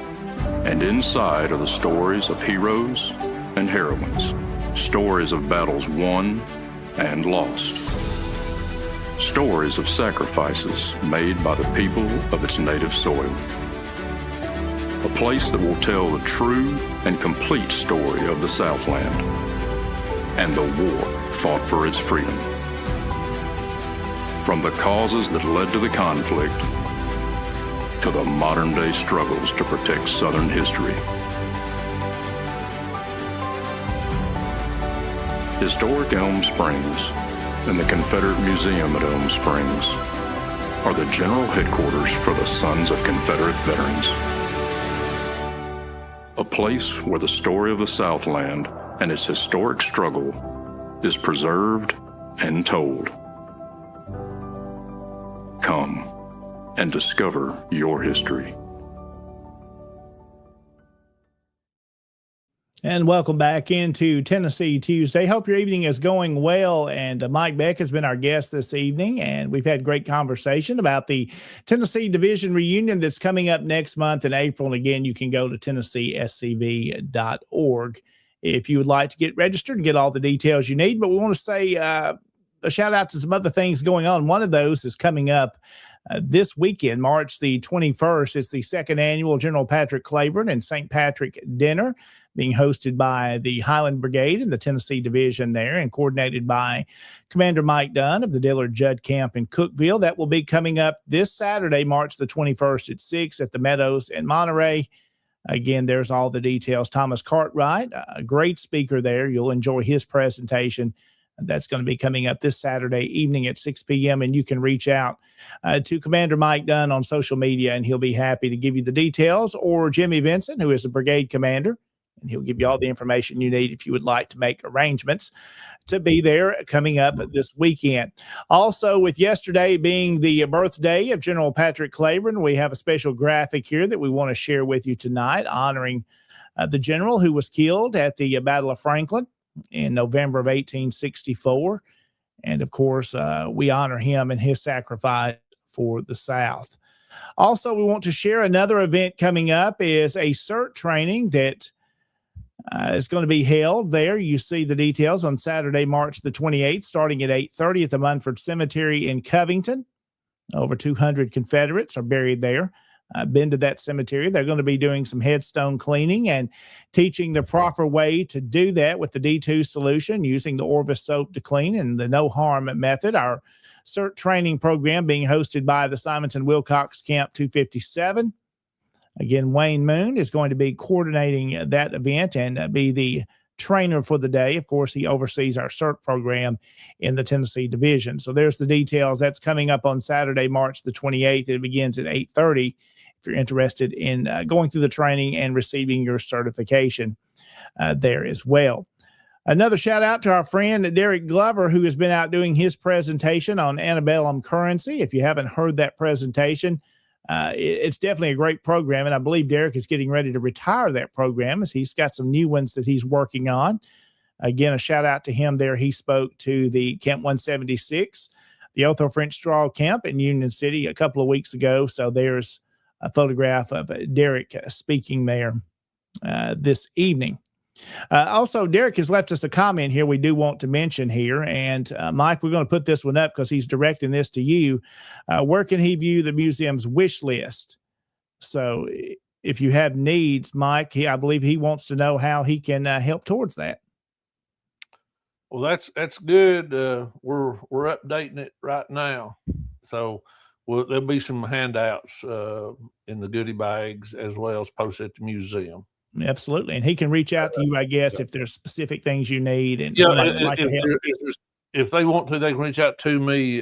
and inside are the stories of heroes and heroines, stories of battles won and lost, stories of sacrifices made by the people of its native soil. A place that will tell the true and complete story of the Southland and the war fought for its freedom. From the causes that led to the conflict to the modern-day struggles to protect Southern history. Historic Elm Springs and the Confederate Museum at Elm Springs are the general headquarters for the Sons of Confederate Veterans. A place where the story of the Southland and its historic struggle is preserved and told. Come and discover your history. And welcome back into Tennessee Tuesday. Hope your evening is going well. And Mike Beck has been our guest this evening, and we've had great conversation about the Tennessee Division reunion that's coming up next month in April. And again, you can go to TennesseeSCV.org if you would like to get registered and get all the details you need. But we want to say a shout out to some other things going on. One of those is coming up this weekend, March the 21st. It's the second annual General Patrick Claiborne and St. Patrick Dinner, being hosted by the Highland Brigade and the Tennessee Division there, and coordinated by Commander Mike Dunn of the Dillard Judd Camp in Cookeville. That will be coming up this Saturday, March the 21st at 6 at the Meadows in Monterey. Again, there's all the details. Thomas Cartwright, a great speaker there. You'll enjoy his presentation. That's going to be coming up this Saturday evening at 6 p.m. And you can reach out to Commander Mike Dunn on social media, and he'll be happy to give you the details, or Jimmy Vincent, who is the brigade commander, and he'll give you all the information you need if you would like to make arrangements to be there coming up this weekend. Also, with yesterday being the birthday of General Patrick Claiborne, we have a special graphic here that we want to share with you tonight, honoring the general who was killed at the Battle of Franklin in November of 1864. And of course, we honor him and his sacrifice for the South. Also, we want to share another event coming up is a CERT training that is going to be held there. You see the details on Saturday, March the 28th, starting at 8:30 at the Munford Cemetery in Covington. Over 200 Confederates are buried there. I've been to that cemetery. They're going to be doing some headstone cleaning and teaching the proper way to do that with the D2 solution, using the Orvis soap to clean and the no harm method. Our CERT training program being hosted by the Simonton Wilcox Camp 257. Again, Wayne Moon is going to be coordinating that event and be the trainer for the day. Of course, he oversees our CERT program in the Tennessee Division. So there's the details. That's coming up on Saturday, March the 28th. It begins at 8:30. If you're interested in going through the training and receiving your certification there as well. Another shout out to our friend Derek Glover, who has been out doing his presentation on antebellum currency. If you haven't heard that presentation, it's definitely a great program. And I believe Derek is getting ready to retire that program, as he's got some new ones that he's working on. Again, a shout out to him there. He spoke to the Camp 176, the Otho French Straw Camp in Union City a couple of weeks ago. So there's a photograph of Derek speaking there this evening. Also, Derek has left us a comment here we do want to mention here. And Mike, we're going to put this one up because he's directing this to you. Where can he view the museum's wish list? So if you have needs, Mike, I believe he wants to know how he can help towards that. Well, that's good. We're updating it right now. So there'll be some handouts in the goodie bags, as well as posted at the museum. Absolutely. And he can reach out to you, I guess, if there's specific things you need and Yeah, somebody would like to help. if they want to, they can reach out to me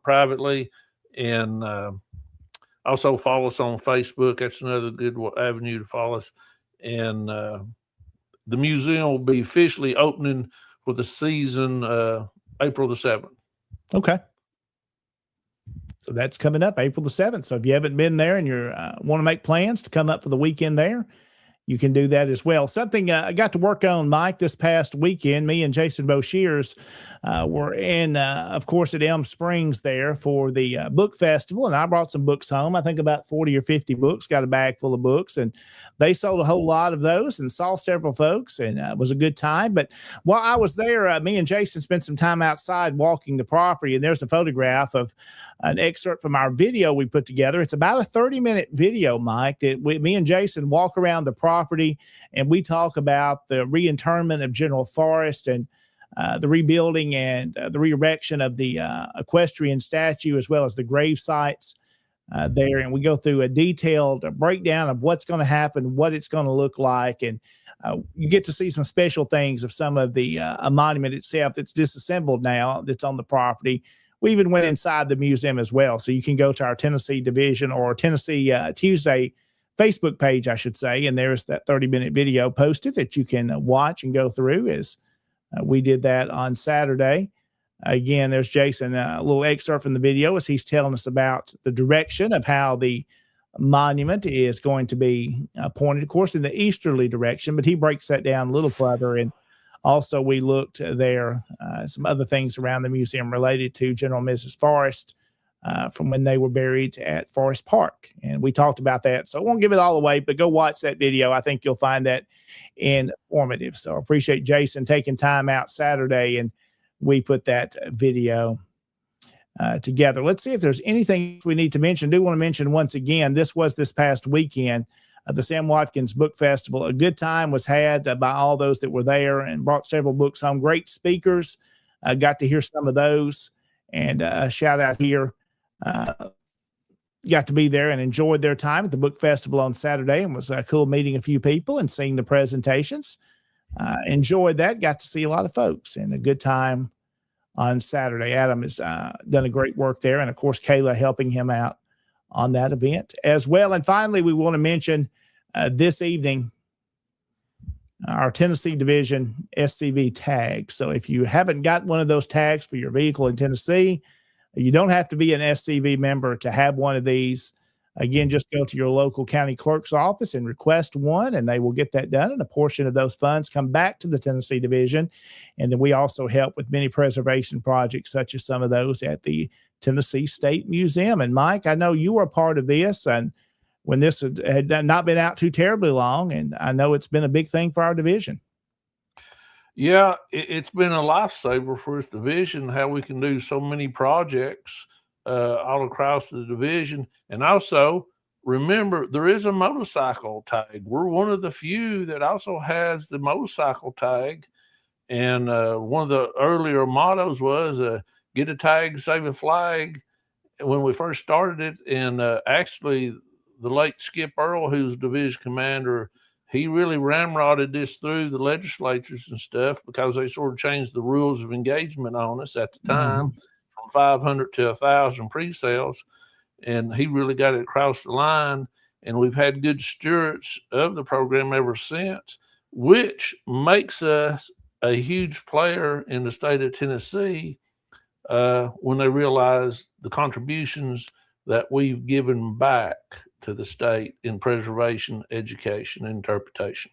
privately, and also follow us on Facebook. That's another good avenue to follow us. And the museum will be officially opening for the season April the 7th. Okay. So that's coming up April the 7th. So if you haven't been there and you want to make plans to come up for the weekend there, you can do that as well. Something I got to work on, Mike, this past weekend. Me and Jason Boshears were in, of course, at Elm Springs there for the book festival, and I brought some books home. I think about 40 or 50 books, got a bag full of books, and they sold a whole lot of those and saw several folks, and it was a good time. But while I was there, me and Jason spent some time outside walking the property, and there's a photograph of an excerpt from our video we put together. It's about a 30-minute video, Mike, that me and Jason walk around the property and we talk about the reinterment of General Forrest and the rebuilding and the re-erection of the equestrian statue, as well as the grave sites there. And we go through a detailed breakdown of what's going to happen, what it's going to look like. And you get to see some special things of some of the monument itself that's disassembled now that's on the property. We even went inside the museum as well. So you can go to our Tennessee division or Tennessee Tuesday Facebook page, I should say. And there's that 30-minute video posted that you can watch and go through as we did that on Saturday. Again, there's Jason, a little excerpt from the video as he's telling us about the direction of how the monument is going to be pointed, of course, in the easterly direction, but he breaks that down a little further. And also, we looked there, some other things around the museum related to General and Mrs. Forrest from when they were buried at Forest Park. And we talked about that. So I won't give it all away, but go watch that video. I think you'll find that informative. So I appreciate Jason taking time out Saturday, and we put that video together. Let's see if there's anything we need to mention. I do want to mention once again, this was this past weekend. The Sam Watkins Book Festival. A good time was had by all those that were there and brought several books home. Great speakers. Got to hear some of those. And a shout out here. Got to be there and enjoyed their time at the book festival on Saturday, and was cool meeting a few people and seeing the presentations. Enjoyed that. Got to see a lot of folks, and a good time on Saturday. Adam has done a great work there. And, of course, Kayla helping him out on that event as well. And finally, we want to mention this evening our Tennessee Division SCV tags. So if you haven't got one of those tags for your vehicle in Tennessee, you don't have to be an SCV member to have one of these. Again, just go to your local county clerk's office and request one, and they will get that done. And a portion of those funds come back to the Tennessee Division. And then we also help with many preservation projects, such as some of those at the Tennessee State Museum. And Mike, I know you were a part of this, and when this had not been out too terribly long, and I know it's been a big thing for our division. Yeah, it's been a lifesaver for this division, how we can do so many projects all across the division. And also, remember, there is a motorcycle tag. We're one of the few that also has the motorcycle tag. And one of the earlier mottos was get a tag, save a flag. When we first started it, and actually the late Skip Earl, who's division commander, he really ramrodded this through the legislatures and stuff, because they sort of changed the rules of engagement on us at the time, from 500 to 1,000 pre-sales. And he really got it across the line. And we've had good stewards of the program ever since, which makes us a huge player in the state of Tennessee when they realize the contributions that we've given back to the state in preservation, education, and interpretation.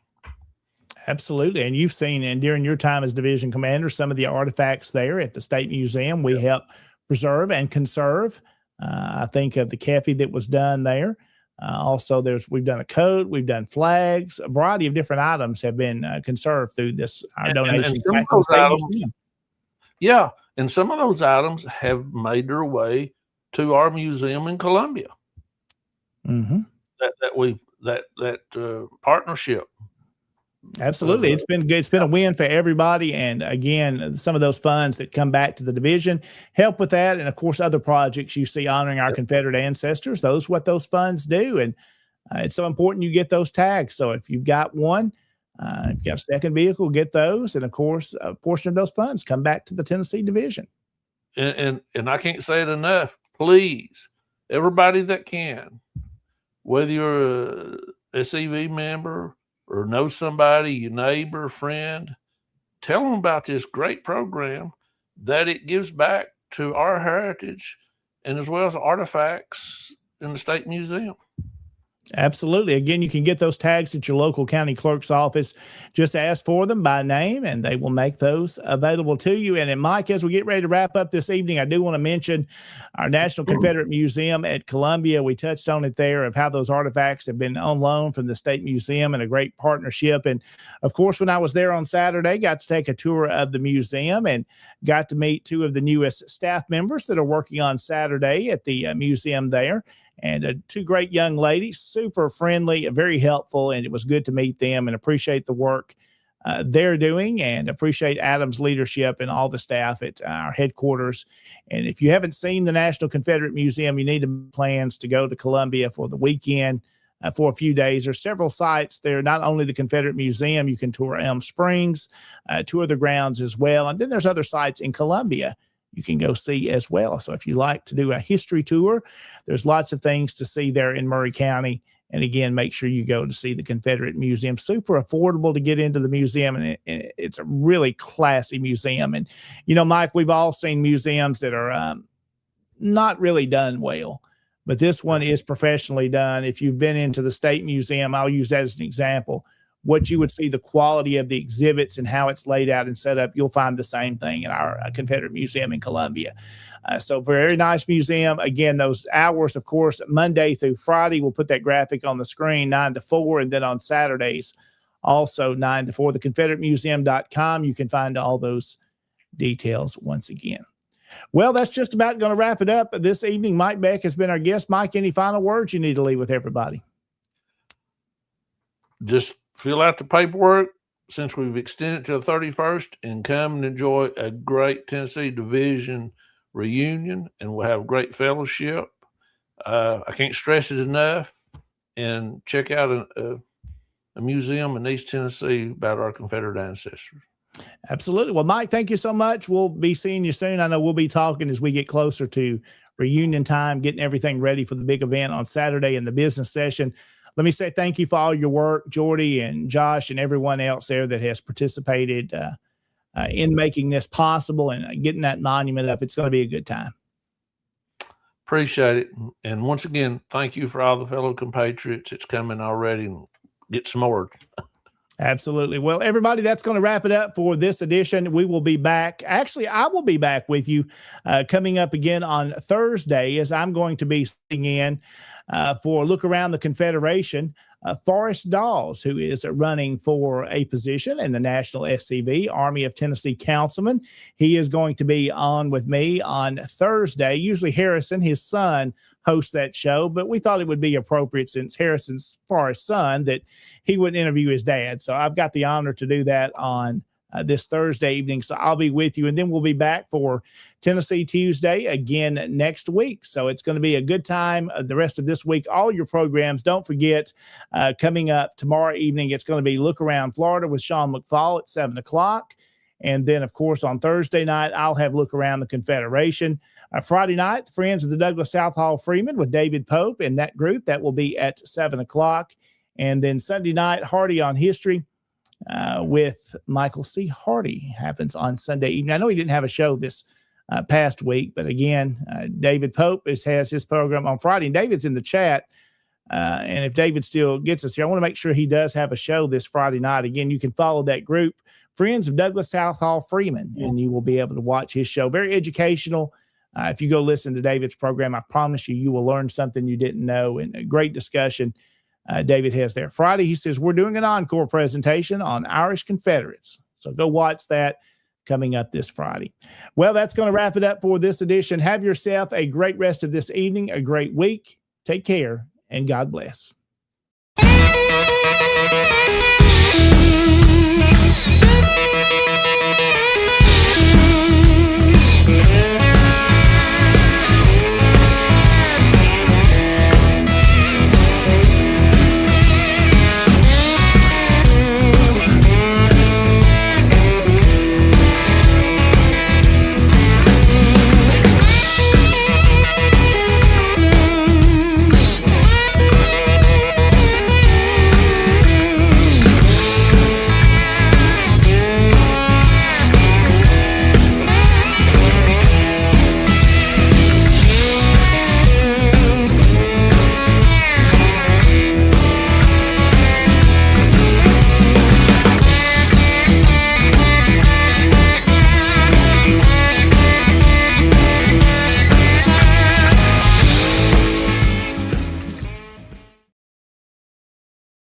Absolutely. And you've seen, and during your time as division commander, some of the artifacts there at the State Museum, we help preserve and conserve. I think of the kepi that was done there. Also, we've done a coat, we've done flags, a variety of different items have been conserved through this, our donations back to the State Museum. Yeah, and some of those items have made their way to our museum in Columbia. That partnership. Absolutely. It's been good. It's been a win for everybody. And again, some of those funds that come back to the division help with that. And of course, other projects you see honoring our Confederate ancestors, what those funds do. And It's so important you get those tags. So if you've got one, if you've got a second vehicle, get those. And of course, a portion of those funds come back to the Tennessee division. And I can't say it enough. Please, everybody that can, whether you're a SEV member or know somebody, your neighbor, friend, tell them about this great program, that it gives back to our heritage and as well as artifacts in the State Museum. Absolutely. Again, you can get those tags at your local county clerk's office. Just ask for them by name, and they will make those available to you. And Mike, as we get ready to wrap up this evening, I do want to mention our National Confederate Museum at Columbia. We touched on it there of how those artifacts have been on loan from the State Museum and a great partnership. And of course, when I was there on Saturday, got to take a tour of the museum and got to meet two of the newest staff members that are working on Saturday at the museum there. And two great young ladies, super friendly, very helpful, and it was good to meet them and appreciate the work they're doing and appreciate Adam's leadership and all the staff at our headquarters. And if you haven't seen the National Confederate Museum, you need to make plans to go to Columbia for the weekend for a few days. There's several sites there, not only the Confederate Museum, you can tour Elm Springs, tour the grounds as well. And then there's other sites in Columbia you can go see as well. So if you like to do a history tour, there's lots of things to see there in Maury County. And again, make sure you go to see the Confederate Museum. Super affordable to get into the museum, and it's a really classy museum. And, you know, Mike, we've all seen museums that are not really done well, but this one is professionally done. If you've been into the State Museum, I'll use that as an example. What you would see, the quality of the exhibits and how it's laid out and set up, you'll find the same thing in our Confederate Museum in Columbia. So very nice museum. Again, those hours, of course, Monday through Friday, we'll put that graphic on the screen, 9 to 4, and then on Saturdays, also 9 to 4. TheConfederateMuseum.com, you can find all those details once again. Well, that's just about going to wrap it up this evening. Mike Beck has been our guest. Mike, any final words you need to leave with everybody? Just fill out the paperwork since we've extended to the 31st and come and enjoy a great Tennessee Division reunion, and we'll have great fellowship. I can't stress it enough. And check out a museum in East Tennessee about our Confederate ancestors. Absolutely. Well, Mike, thank you so much. We'll be seeing you soon. I know we'll be talking as we get closer to reunion time, getting everything ready for the big event on Saturday and the business session. Let me say thank you for all your work, Jordy and Josh and everyone else there that has participated in making this possible and getting that monument up. It's going to be a good time. Appreciate it. And once again, thank you for all the fellow compatriots that's coming already, and get some more. Absolutely. Well, everybody, that's going to wrap it up for this edition. We will be back. Actually, I will be back with you coming up again on Thursday, as I'm going to be sitting in for a look around the Confederation. Forrest Dawes, who is running for a position in the National SCV, Army of Tennessee Councilman. He is going to be on with me on Thursday. Usually Harrison, his son, hosts that show, but we thought it would be appropriate, since Harrison's Forrest's son, that he would interview his dad. So I've got the honor to do that on this Thursday evening. So I'll be with you, and then we'll be back for Tennessee Tuesday again next week. So it's going to be a good time the rest of this week. All your programs, don't forget, coming up tomorrow evening, it's going to be Look Around Florida with Sean McFall at 7 o'clock. And then, of course, on Thursday night, I'll have Look Around the Confederation. Friday night, Friends of the Douglas South Hall Freeman with David Pope and that group. That will be at 7 o'clock. And then Sunday night, Hardy on History with Michael C. Hardy happens on Sunday evening. I know he didn't have a show this past week, but again, David Pope has his program on Friday, and David's in the chat. And if David still gets us here, I want to make sure he does have a show this Friday night. Again, you can follow that group, Friends of Douglas South Hall Freeman, and you will be able to watch his show. Very educational. If you go listen to David's program, I promise you will learn something you didn't know, and a great discussion David has there. Friday, he says, we're doing an encore presentation on Irish Confederates. So go watch that coming up this Friday. Well, that's going to wrap it up for this edition. Have yourself a great rest of this evening, a great week. Take care, and God bless.